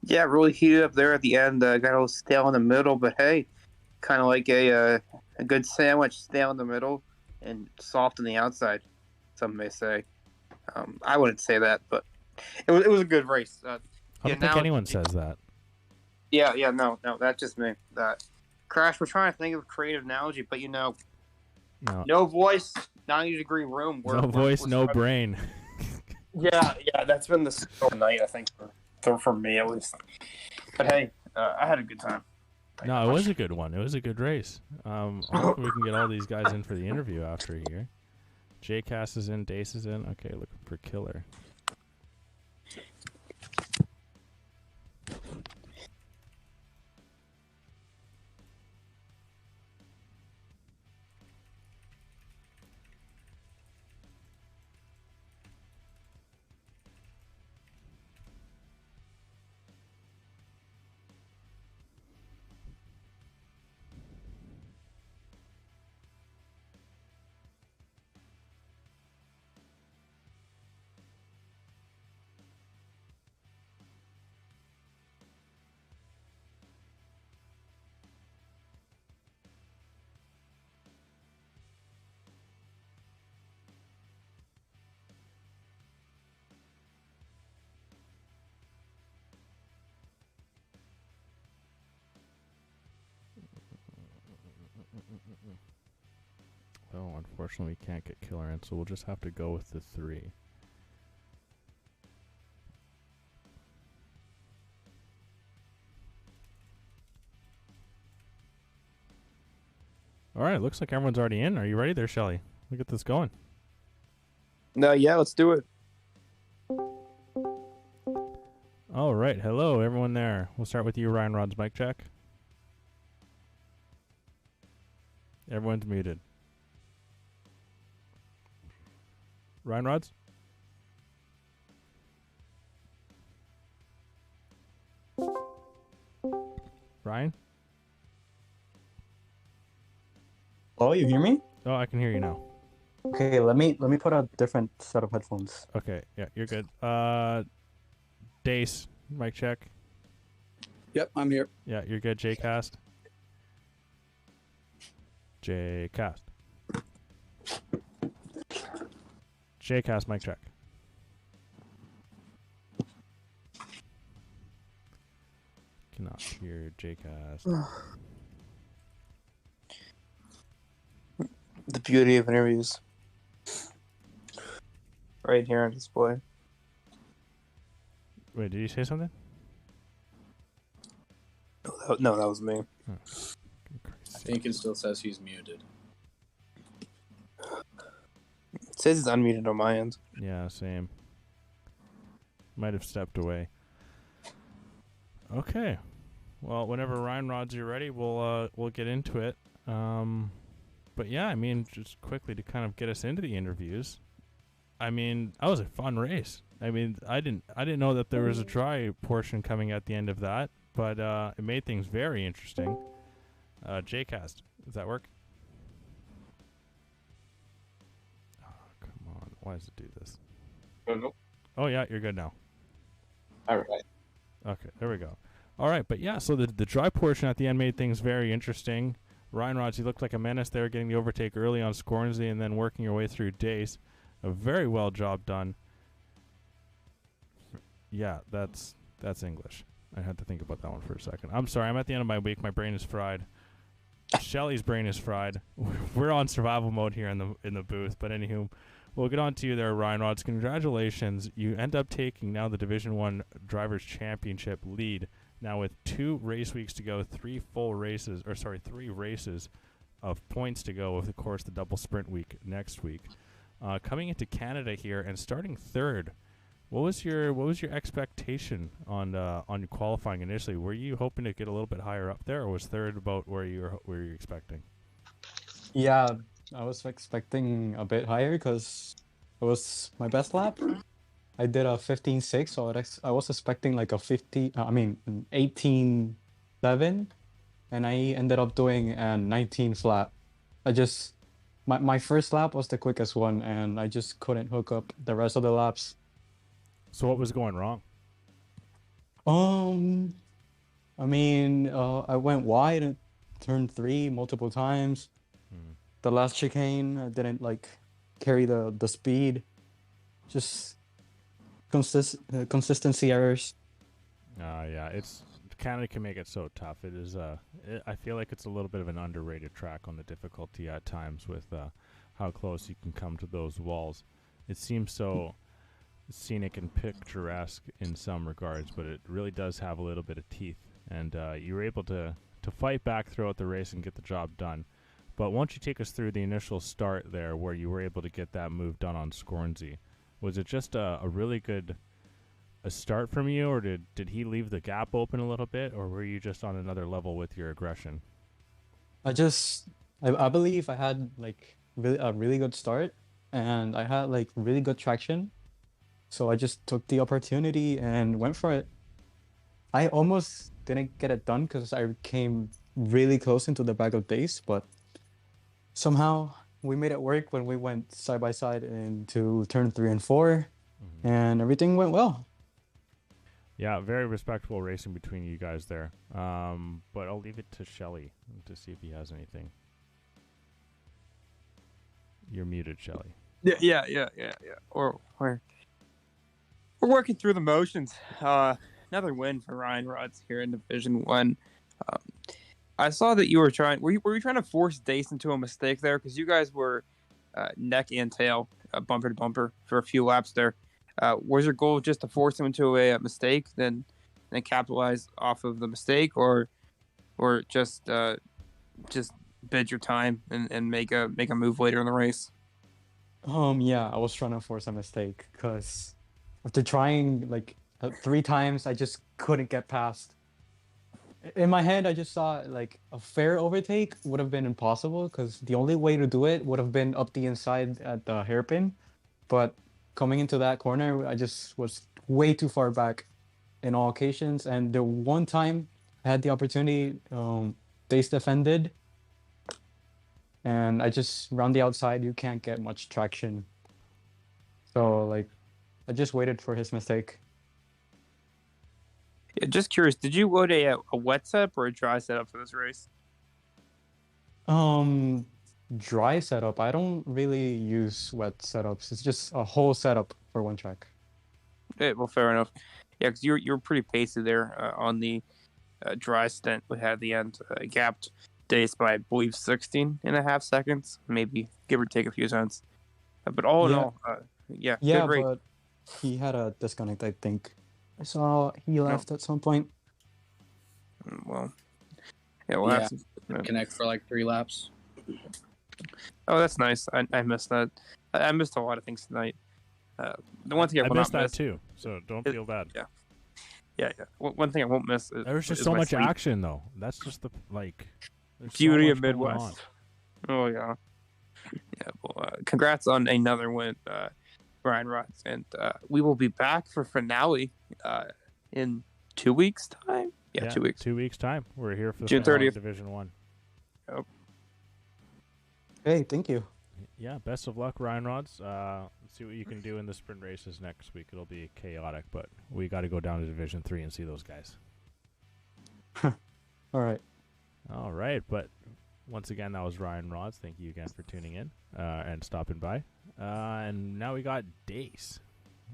Yeah, really heated up there at the end. Got a little stale in the middle, but hey, kind of like a good sandwich, stale in the middle and soft on the outside. Some may say. I wouldn't say that, but it was a good race. I don't think anyone says that. Yeah, no, that's just me. Crash, we're trying to think of a creative analogy, but no voice, 90-degree room. No voice, no brain. Yeah, that's been the story night, I think, for me at least. But hey, I had a good time. No, it was a good one. It was a good race. Hopefully we can get all these guys in for the interview after here. Jcast is in, Dace is in. Okay, looking for Killer. Oh, unfortunately we can't get Killer in, so we'll just have to go with the 3. Alright, looks like everyone's already in. Are you ready there, Shelly? We'll get this going. No, yeah, let's do it. Alright, hello everyone there. We'll start with you, Ryan Rod's mic check. Everyone's muted. Ryan Rods? Ryan? Oh, you hear me? Oh, I can hear you now. Okay, let me put a different set of headphones. Okay, yeah, you're good. Dace, mic check. Yep, I'm here. Yeah, you're good. Jcast. Jcast. Jcast, mic check. Cannot hear Jcast. The beauty of interviews. Right here on display. Wait, did you say something? No, that was me. Oh. think it still says he's muted. It says it's unmuted on my end. Yeah, same. Might have stepped away. Okay. Well, whenever Ryan Rods, you're ready, we'll get into it. But yeah, I mean, just quickly to kind of get us into the interviews. I mean, that was a fun race. I mean, I didn't know that there was a dry portion coming at the end of that, but it made things very interesting. JCast, does that work? Oh, come on. Why does it do this? Oh, yeah, you're good now. All right. Okay, there we go. All right, but yeah, so the dry portion at the end made things very interesting. Ryan Rods, you looked like a menace there, getting the overtake early on Scornsey and then working your way through Dace. A very well job done. Yeah, that's English. I had to think about that one for a second. I'm sorry, I'm at the end of my week. My brain is fried. Shelly's brain is fried. We're on survival mode here in the booth, but anywho, we'll get on to you there, Ryan Rods. Congratulations. You end up taking now the Division 1 Drivers' Championship lead. Now with 2 race weeks to go, 3 races of points to go with, of course, the double sprint week next week. Coming into Canada here and starting third, what was your expectation on your qualifying initially? Were you hoping to get a little bit higher up there, or was third about where you were expecting? Yeah, I was expecting a bit higher because it was my best lap. I did a 15.6, so I was expecting like a 18.7, and I ended up doing a 19 flat. My first lap was the quickest one, and I just couldn't hook up the rest of the laps. So what was going wrong? I went wide at turn 3 multiple times. The last chicane, I didn't carry the speed. Just consistency errors. Yeah, Canada can make it so tough. It is. I feel like it's a little bit of an underrated track on the difficulty at times with how close you can come to those walls. It seems so scenic and picturesque in some regards, but it really does have a little bit of teeth. And you were able to fight back throughout the race and get the job done. But won't you take us through the initial start there, where you were able to get that move done on Scornsey? Was it just a really good start from you, or did he leave the gap open a little bit, or were you just on another level with your aggression? I believe I had a really good start, and I had really good traction. So I just took the opportunity and went for it. I almost didn't get it done because I came really close into the back of Dace, but somehow we made it work when we went side by side into turn 3 and 4, and everything went well. Yeah, very respectable racing between you guys there. But I'll leave it to Shelly to see if he has anything. You're muted, Shelly. Yeah. We're working through the motions. Another win for Ryan Rods here in Division 1. I saw that you were trying. Were you trying to force Dace into a mistake there? Because you guys were neck and tail, bumper to bumper for a few laps there. Was your goal just to force him into a mistake, then capitalize off of the mistake, or just bid your time and make a move later in the race? Yeah, I was trying to force a mistake because after trying 3 times, I just couldn't get past. In my head, I just saw a fair overtake would have been impossible because the only way to do it would have been up the inside at the hairpin. But coming into that corner, I just was way too far back in all occasions. And the one time I had the opportunity, Dace defended, and I just round the outside. You can't get much traction. So I just waited for his mistake. Yeah, just curious, did you load a wet setup or a dry setup for this race? Dry setup. I don't really use wet setups. It's just a whole setup for one track. Okay, well, fair enough. Yeah, because you're pretty pacey there on the dry stint we had at the end. Gapped Dace by, I believe, 16.5 seconds, maybe give or take a few cents. But all in all, yeah, good race. But he had a disconnect, I think. I saw he left at some point. Well, yeah, we'll have Yeah. connect for like 3 laps. Oh, that's nice. I missed that. I missed a lot of things tonight. The one thing I will missed not that miss. too, so don't it- feel bad. Yeah. One thing I won't miss. There was just is so my much sleep. action, though. That's just the there's so Beauty of much going on. Midwest. Oh yeah. Yeah. Well, congrats on another win, Ryan Rods, and we will be back for finale in 2 weeks' time. Yeah, 2 weeks. 2 weeks time. We're here for the June finale of 30th. Division 1. Hey, thank you. Yeah, best of luck, Ryan Rods. See what you can do in the sprint races next week. It'll be chaotic, but we got to go down to Division 3 and see those guys. All right. All right, but once again, that was Ryan Rods. Thank you again for tuning in and stopping by. And now we got Dace.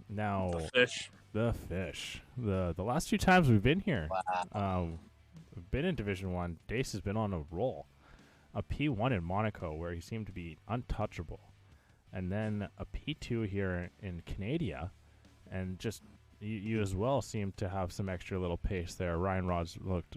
Now Fish. the fish. The last 2 times we've been here, we've been in Division 1. Dace has been on a roll. A P1 in Monaco where he seemed to be untouchable, and then a P2 here in Canada, and just you as well seemed to have some extra little pace there. Ryan Rods looked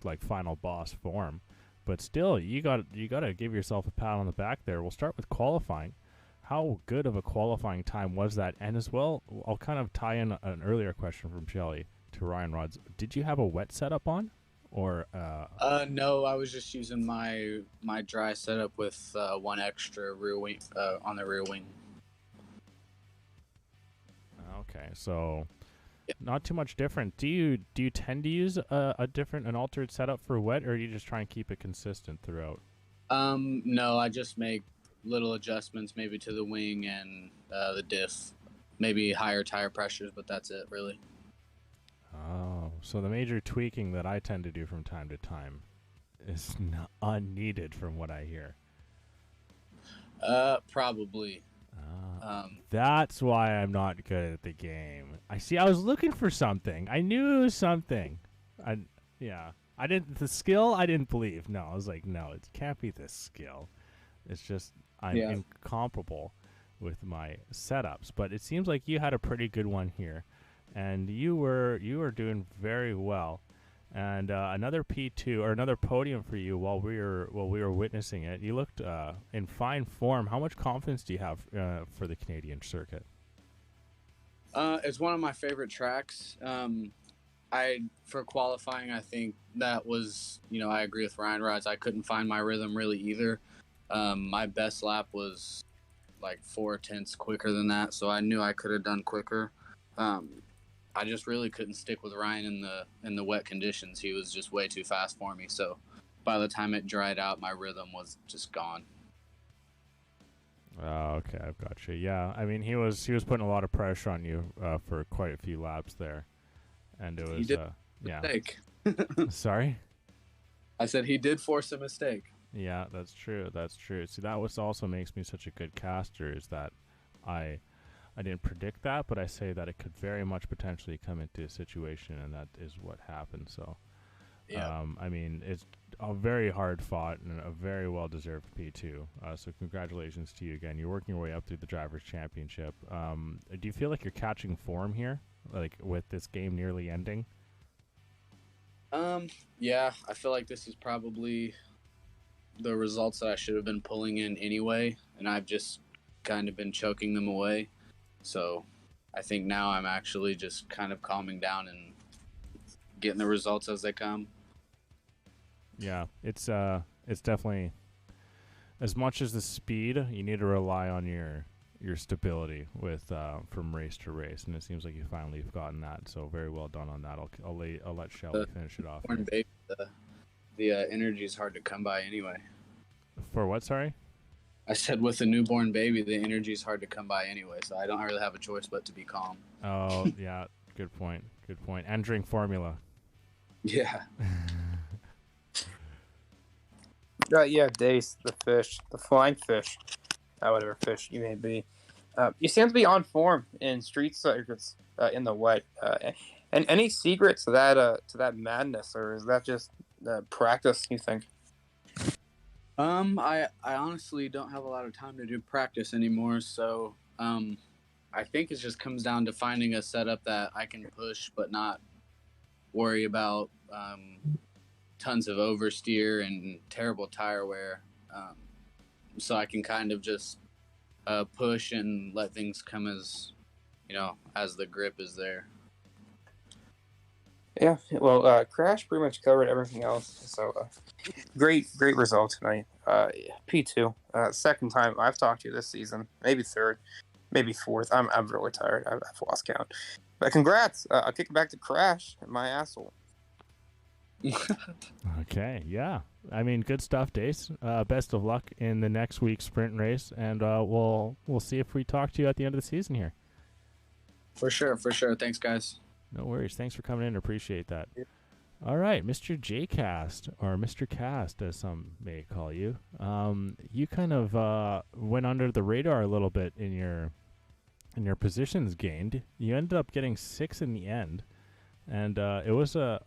like final boss form, but still you got to give yourself a pat on the back there. We'll start with qualifying. How good of a qualifying time was that? And as well, I'll kind of tie in an earlier question from Shelly to Ryan Rods. Did you have a wet setup on? Or No, I was just using my dry setup with 1 extra rear wing on the rear wing. okay, so not too much different. Do you tend to use an altered setup for wet, or do you just try and keep it consistent throughout? No, I just make little adjustments maybe to the wing and the diff, maybe higher tire pressures, but that's it really. Oh, so the major tweaking that I tend to do from time to time is unneeded from what I hear. Probably. That's why I'm not good at the game. I was looking for something. I knew it was something. The skill I didn't believe. No, I was like, no, it can't be this skill. It's just I'm incomparable with my setups. But it seems like you had a pretty good one here. And you were doing very well, and another P2 or another podium for you while we were witnessing it. You looked in fine form. How much confidence do you have for the Canadian circuit? It's one of my favorite tracks. For qualifying, I think that was, I agree with Ryan Rods. I couldn't find my rhythm really either. My best lap was like 4/10 quicker than that, so I knew I could have done quicker. I just really couldn't stick with Ryan in the wet conditions. He was just way too fast for me. So by the time it dried out, my rhythm was just gone. Oh, okay, I've got you. Yeah, I mean he was putting a lot of pressure on you for quite a few laps there, and it was He did mistake. Sorry. I said he did force a mistake. Yeah, that's true. That's true. See, that was also makes me such a good caster is that I didn't predict that, but I say that it could very much potentially come into a situation, and that is what happened. So, I mean, it's a very hard fought and a very well deserved P2. So, congratulations to you again. You're working your way up through the Drivers' Championship. Do you feel like you're catching form here, like with this game nearly ending? Yeah, I feel like this is probably the results that I should have been pulling in anyway, and I've just kind of been choking them away. So I think now I'm actually just kind of calming down and getting the results as they come. Yeah, it's definitely, as much as the speed, you need to rely on your stability with from race to race, and it seems like you finally have gotten that. So very well done on that. I'll let Shelby finish it off. The energy is hard to come by anyway. For what? Sorry. I said with a newborn baby, the energy is hard to come by anyway, so I don't really have a choice but to be calm. Oh, yeah. Good point. Good point. And drink formula. Yeah. Yeah, Dace, the fish, the flying fish, whatever fish you may be. You seem to be on form in street circuits in the wet. And any secrets to that madness, or is that just practice, you think? I honestly don't have a lot of time to do practice anymore, so I think it just comes down to finding a setup that I can push but not worry about tons of oversteer and terrible tire wear. So I can kind of just push and let things come as, as the grip is there. Yeah, well, Crash pretty much covered everything else. So, great result tonight. P2, second time I've talked to you this season, maybe third, maybe fourth. I'm really tired. I've lost count. But congrats. I'll kick it back to Crash, my asshole. Okay, yeah. I mean, good stuff, Dace. Best of luck in the next week's sprint race, and we'll see if we talk to you at the end of the season here. For sure. Thanks, guys. No worries. Thanks for coming in. Appreciate that. All right, Mr. J-Cast, or Mr. Cast, as some may call you. You kind of went under the radar a little bit in your positions gained. You ended up getting 6 in the end, and it was a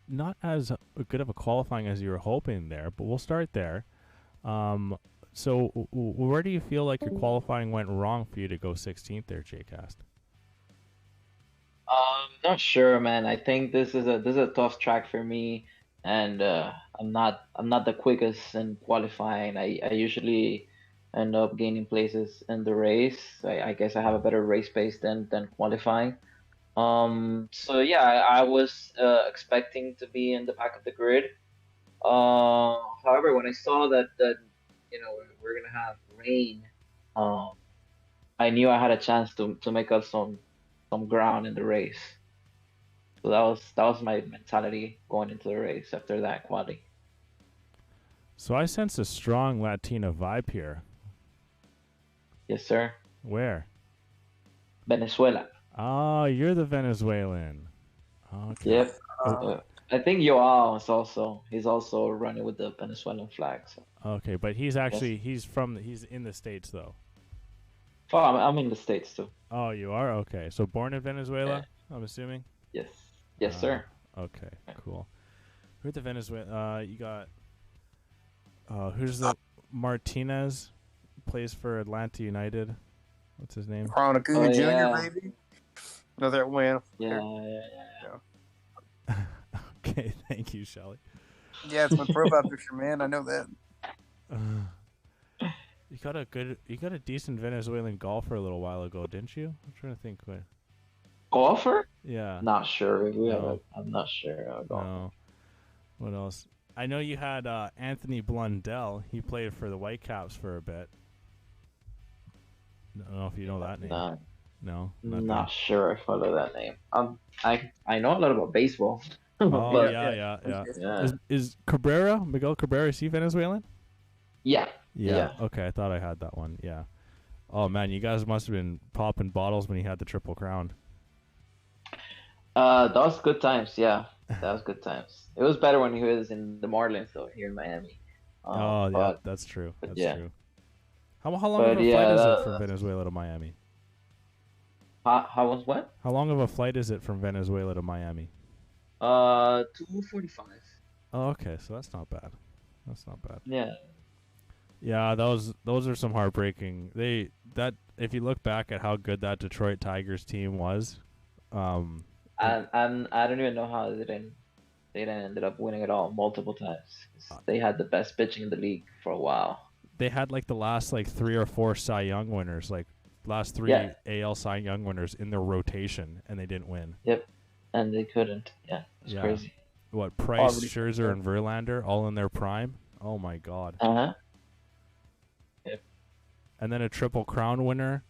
not as good of a qualifying as you were hoping there, but we'll start there. So where do you feel like your qualifying went wrong for you to go 16th there, J-Cast? Not sure, man. I think this is a tough track for me, and I'm not the quickest in qualifying. I usually end up gaining places in the race. I guess I have a better race pace than qualifying. So yeah, I was expecting to be in the back of the grid. However, when I saw that we're gonna have rain, I knew I had a chance to make up some ground in the race. So that was my mentality going into the race after that quali. So I sense a strong Latina vibe here. Yes, sir. Where? Venezuela. Oh, you're the Venezuelan. Okay. Yep. I think Joao is also running with the Venezuelan flag. So. Okay, but he's in the States though. Oh, I'm in the States too. Oh, you are? Okay. So born in Venezuela, I'm assuming? Yes, sir. Okay, cool. Who are the Venezuela? You got who's the Martinez plays for Atlanta United. What's his name? Ron Acuna Jr., yeah. baby. Another win. Yeah. Okay, thank you, Shelly. Yeah, it's my profile picture, man. I know that. You got a decent Venezuelan golfer a little while ago, didn't you? I'm trying to think. Golfer? Yeah. Not sure. No. I'm not sure. No. What else? I know you had Anthony Blundell. He played for the Whitecaps for a bit. I don't know if you know that name. No. Not sure if I know that name. I know a lot about baseball. Oh yeah. Is Miguel Cabrera, is he Venezuelan? Yeah. Okay, I thought I had that one. Yeah. Oh man, you guys must have been popping bottles when he had the Triple Crown. That was good times. Yeah, that was good times. It was better when he was in the Marlins though, here in Miami. Yeah, that's true. That's true. How long but of a flight is it from Venezuela to Miami? How was what? How long of a flight is it from Venezuela to Miami? 2:45. Oh, okay, so that's not bad. Yeah. Yeah, those are some heartbreaking. If you look back at how good that Detroit Tigers team was, and I don't even know how they didn't ended up winning it all multiple times. They had the best pitching in the league for a while. They had like the last 3 or 4 Cy Young winners, last 3 AL Cy Young winners in their rotation, and they didn't win. Yep, and they couldn't. Yeah, it's crazy. What, Price, Scherzer, and Verlander all in their prime? Oh my God. Yep. And then a Triple Crown winner,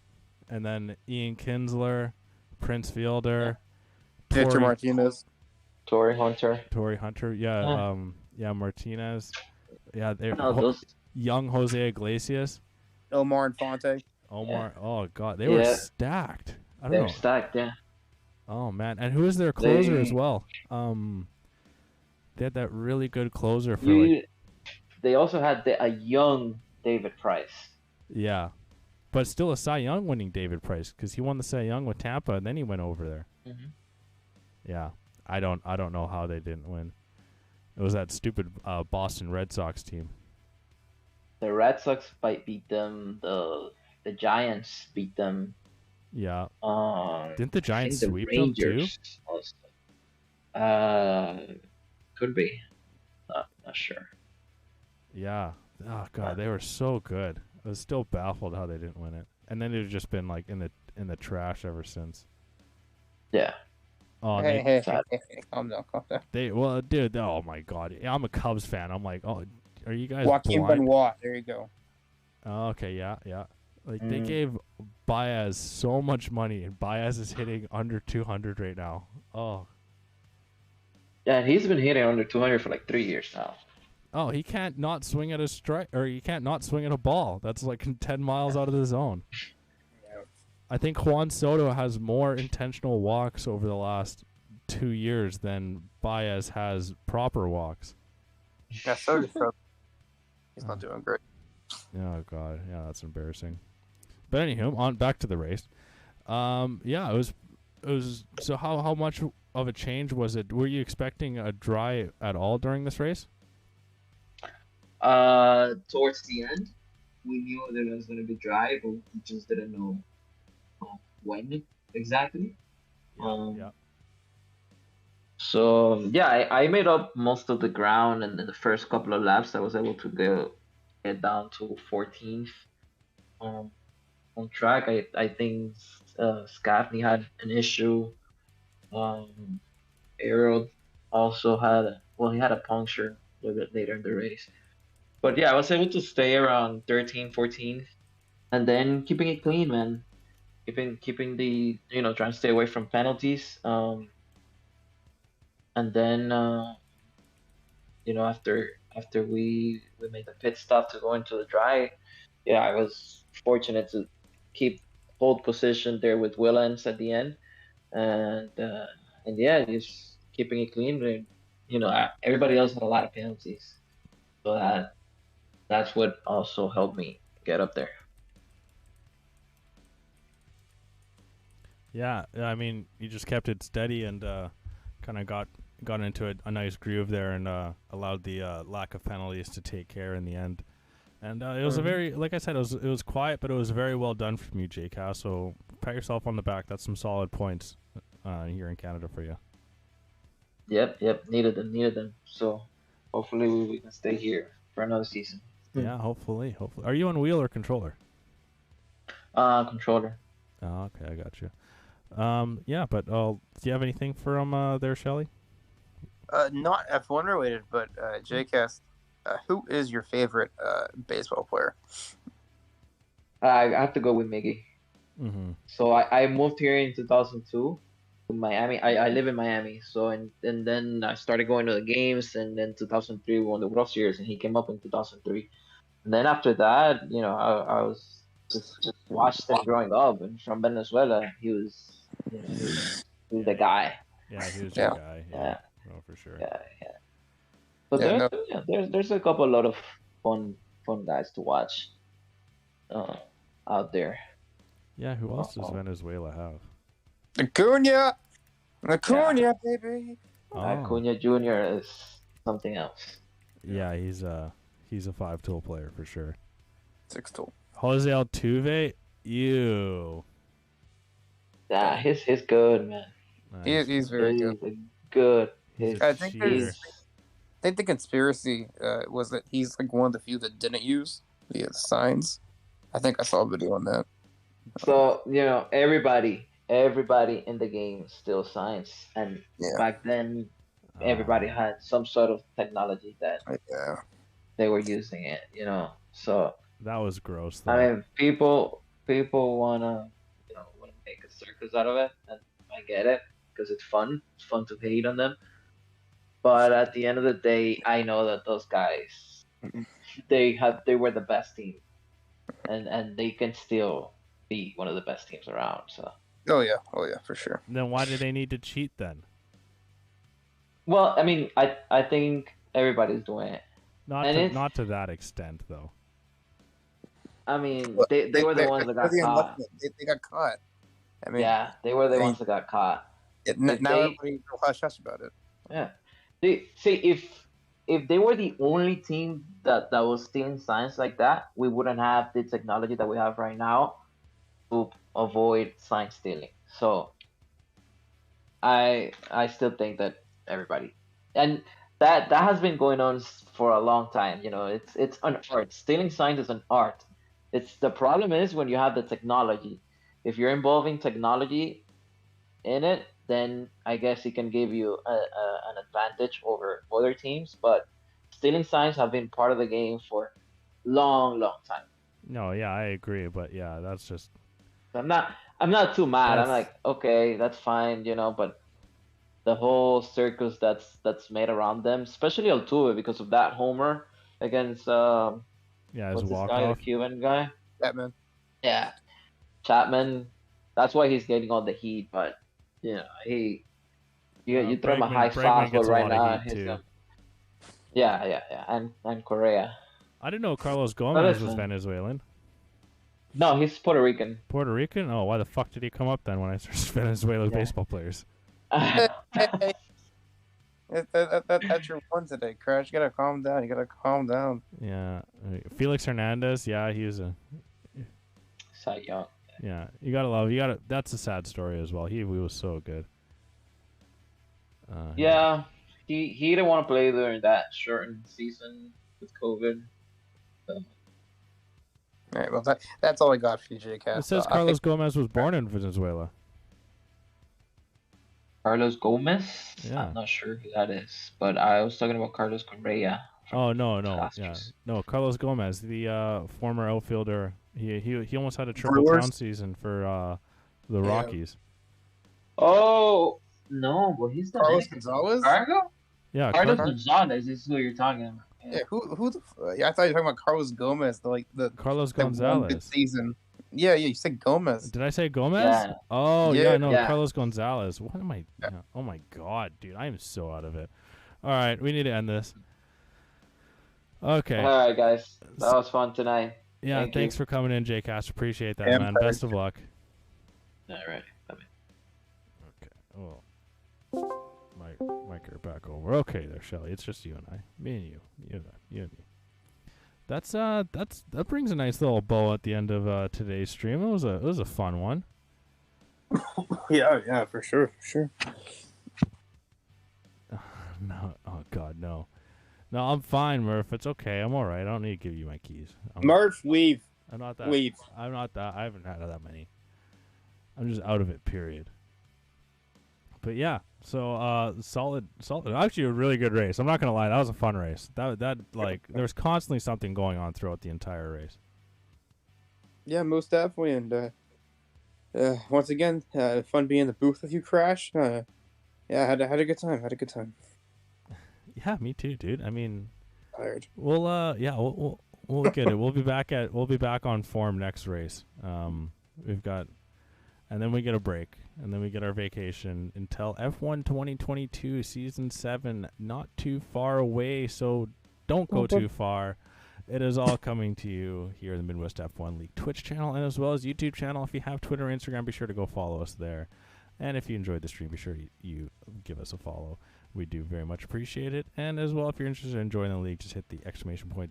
and then Ian Kinsler, Prince Fielder, Victor Martinez, Torrey Hunter. Martinez. Yeah, they those young Jose Iglesias, Omar Infante. Oh God, they were stacked. They were stacked, yeah. Oh man, and who was their closer as well? They had that really good closer for They also had a young David Price. Yeah, but still a Cy Young winning David Price because he won the Cy Young with Tampa and then he went over there. Mm-hmm. Yeah, I don't know how they didn't win. It was that stupid Boston Red Sox team. The Red Sox beat them. The Giants beat them. Yeah. Didn't the Giants sweep them too? Also. Could be. Not sure. Yeah. Oh god, they were so good. I was still baffled how they didn't win it. And then they've just been like in the trash ever since. Yeah. Oh, and Hey, Sad. calm down, calm down. well, dude. Oh my god, yeah, I'm a Cubs fan. I'm like, oh, are you guys Joaquin blind? Benoit, there you go. Oh, okay, yeah. Like they Mm. gave Baez so much money, and Baez is hitting under 200 right now. Oh, Yeah, and he's been hitting under 200 for like 3 years now. oh, he can't not swing at a strike, or he can't not swing at a ball. That's like 10 miles out of the zone. Yeah. I think Juan Soto has more intentional walks over the last 2 years than Baez has proper walks. Yeah, so does Trout. He's not doing great. Oh god, yeah, that's embarrassing. But anywho, on back to the race. Yeah, it was. So how much of a change was it? Were you expecting a dry at all during this race? Towards the end, we knew that it was going to be dry, but we just didn't know when exactly. Yeah. So yeah, I made up most of the ground, and in the first couple of laps, I was able to get down to 14th on track. I think Scafney had an issue. Harold also he had a puncture a little bit later in the race. But yeah, I was able to stay around 13, 14th, and then keeping it clean, man. Keeping the trying to stay away from penalties. And then after we made the pit stop to go into the dry, yeah, I was fortunate to keep hold position there with Willens at the end, and yeah, just keeping it clean. And, everybody else had a lot of penalties, so that's what also helped me get up there. Yeah, I mean, you just kept it steady and kind of got into a nice groove there and allowed the lack of penalties to take care in the end. And it was a very, like I said, it was quiet, but it was very well done from you, JCast. So pat yourself on the back. That's some solid points here in Canada for you. Yep, needed them. So hopefully we can stay here for another season. Yeah, hopefully. Are you on wheel or controller? Controller. Oh, okay, I got you. Yeah, but do you have anything from there, Shelly? Not F1 related, but JCast, who is your favorite baseball player? I have to go with Miggy. Mm-hmm. So I moved here in 2002 to Miami. I live in Miami. So and then I started going to the games, and then 2003 we won the World Series, and he came up in 2003. And then after that, I was just watched him growing up, and from Venezuela, he was the guy. Yeah, he was Yeah. your guy. Yeah. Oh, for sure. Yeah. So Yeah, there's a couple of fun guys to watch out there. Yeah, who else does Oh. Venezuela have? Acuna, baby. Oh. Acuna Jr. is something else. Yeah, he's a 5-tool player for sure. 6-tool. Jose Altuve, you. Yeah, he's good, man. Nice. He's very good. He's good. He's He's, a I think cheater. there's- I think the conspiracy was that he's like one of the few that didn't use the signs. I think I saw a video on that. so everybody in the game still signs, and Yeah. back then everybody had some sort of technology that Yeah. they were using it. So That was gross. Though. I mean, people wanna make a circus out of it, and I get it because it's fun. It's fun to hate on them. But at the end of the day, I know that those guys, they were the best team, and they can still be one of the best teams around. So, Oh yeah, for sure. Then why do they need to cheat then? well, I mean, I think everybody's doing it. Not to that extent though. I mean, they were the ones that got caught. They got caught. I mean, Yeah, they were the ones that got caught. now they- everybody's real hush hush about it. Yeah. See, if they were the only team that was stealing signs like that, we wouldn't have the technology that we have right now to avoid sign stealing. So I still think that everybody, and that has been going on for a long time. You know, it's an art. Stealing signs is an art. It's the problem is when you have the technology. If you're involving technology in it, then I guess it can give you an advantage over other teams. But stealing signs have been part of the game for long, long time. No, yeah, I agree, but yeah, that's just I'm not too mad. I'm That's- like, okay, that's fine, but the whole circus that's made around them, especially Altuve because of that homer against yeah, as what's a this walk guy, the off. Cuban guy? Batman. Yeah, Chapman. That's why he's getting all the heat. But you throw him a high Bregman fastball gets a right lot now, of heat he's too. gonna, yeah, and Correa. I didn't know Carlos Gomez was listen. Venezuelan. No, he's Puerto Rican. Puerto Rican? Oh, why the fuck did he come up then when I searched Venezuelan Yeah. baseball players? Hey, that's your one today, Crash. You gotta calm down. You gotta calm down. Yeah, Felix Hernandez. Yeah, he was a. Cy Young. Yeah, you gotta love. You gotta. That's a sad story as well. He was so good. Yeah, he didn't want to play during that shortened season with COVID. All right, well that's all I got for you, JCast. It says Carlos Gomez was born in Venezuela. Carlos Gomez. Yeah. I'm not sure who that is, but I was talking about Carlos Correa. Oh no, Astros. yeah, no. Carlos Gomez, the former outfielder. He almost had a triple Brewers? down season for the Yeah. Rockies. Oh no, but he's the Carlos next- Gonzalez. Cargo? Yeah, Carlos Car- Gonzalez is who you're talking about. Yeah, who yeah, I thought you were talking about Carlos Gomez, the Carlos one good Gonzalez. season. Yeah, you said Gomez. Did I say Gomez? Yeah. Oh Yeah. no, Yeah. Carlos Gonzalez. What am I? Oh my god, dude, I am so out of it. All right, we need to end this. Okay. All right, guys, that was fun tonight. Yeah, thank thanks you. for coming in, Jcast. Appreciate that, Yeah, man. thanks. Best of luck. All right. Okay. Oh, mic her back over. Okay, there, Shelly. It's just you and I, me and you and me. That brings a nice little bow at the end of today's stream. It was a fun one. Yeah, for sure. No, oh god, no. No, I'm fine, Murph. It's okay. I'm all right. I don't need to give you my keys. Murph, leave. I'm not that. Leave. I'm not that. I haven't had that many. I'm just out of it. Period. But yeah, so solid. Actually, a really good race. I'm not gonna lie. That was a fun race. That like there was constantly something going on throughout the entire race. Yeah, most definitely. And once again, fun being in the booth with you, Crash. Yeah, had a good time. Yeah, me too, dude. I mean, Tired. we'll get it. We'll be back on form next race. We've got, and then we get a break, and then we get our vacation until F1 2022 Season 7, not too far away. So don't go too far. It is all coming to you here in the Midwest F1 League Twitch channel and as well as YouTube channel. If you have Twitter or Instagram, be sure to go follow us there. And if you enjoyed the stream, be sure you give us a follow. We do very much appreciate it. And as well, if you're interested in joining the league, just hit the !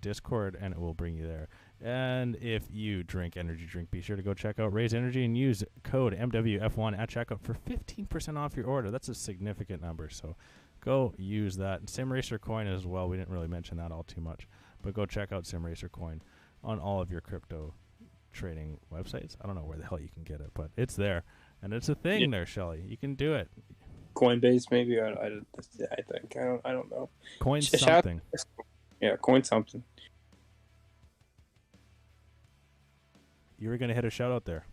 Discord and it will bring you there. And if you drink energy drink, be sure to go check out Raise Energy and use code MWF1 at checkout for 15% off your order. That's a significant number, so go use that. And SimRacer Coin as well. We didn't really mention that all too much, but go check out SimRacer Coin on all of your crypto trading websites. I don't know where the hell you can get it, but it's there. And it's a thing there, Shelly. You can do it. Coinbase, maybe. I think. I don't know. Coin Shout- something. Yeah, coin something. You were going to hit a shout out there.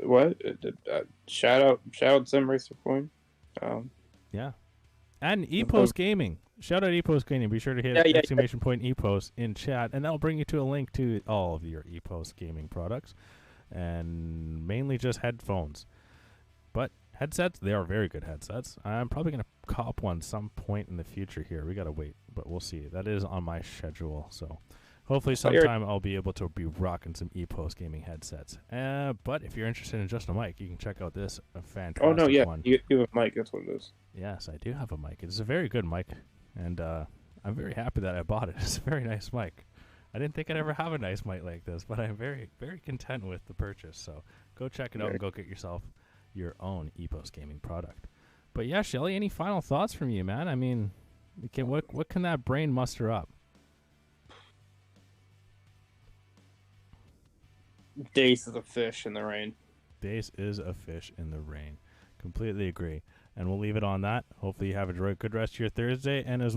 What? Shout out SimRacer Coin. Yeah. And ePost Gaming. Shout out ePost Gaming. Be sure to hit Yeah. !ePost in chat, and that'll bring you to a link to all of your ePost Gaming products, and mainly just headphones. But headsets, they are very good headsets. I'm probably going to cop one some point in the future here. We got to wait, but we'll see. That is on my schedule, so hopefully sometime I'll be able to be rocking some ePost Gaming headsets. But if you're interested in just a mic, you can check out this fantastic Oh no, yeah, one. you have a mic. That's what it is. Yes, I do have a mic. It's a very good mic, and I'm very happy that I bought it. It's a very nice mic. I didn't think I'd ever have a nice mic like this, but I'm very, very content with the purchase. So go check it out and go get yourself your own ePost Gaming product. But yeah, Shelly, any final thoughts from you, man? I mean, What can that brain muster up? Dace is a fish in the rain. Dace is a fish in the rain. Completely agree. And we'll leave it on that. Hopefully you have a good rest of your Thursday, and as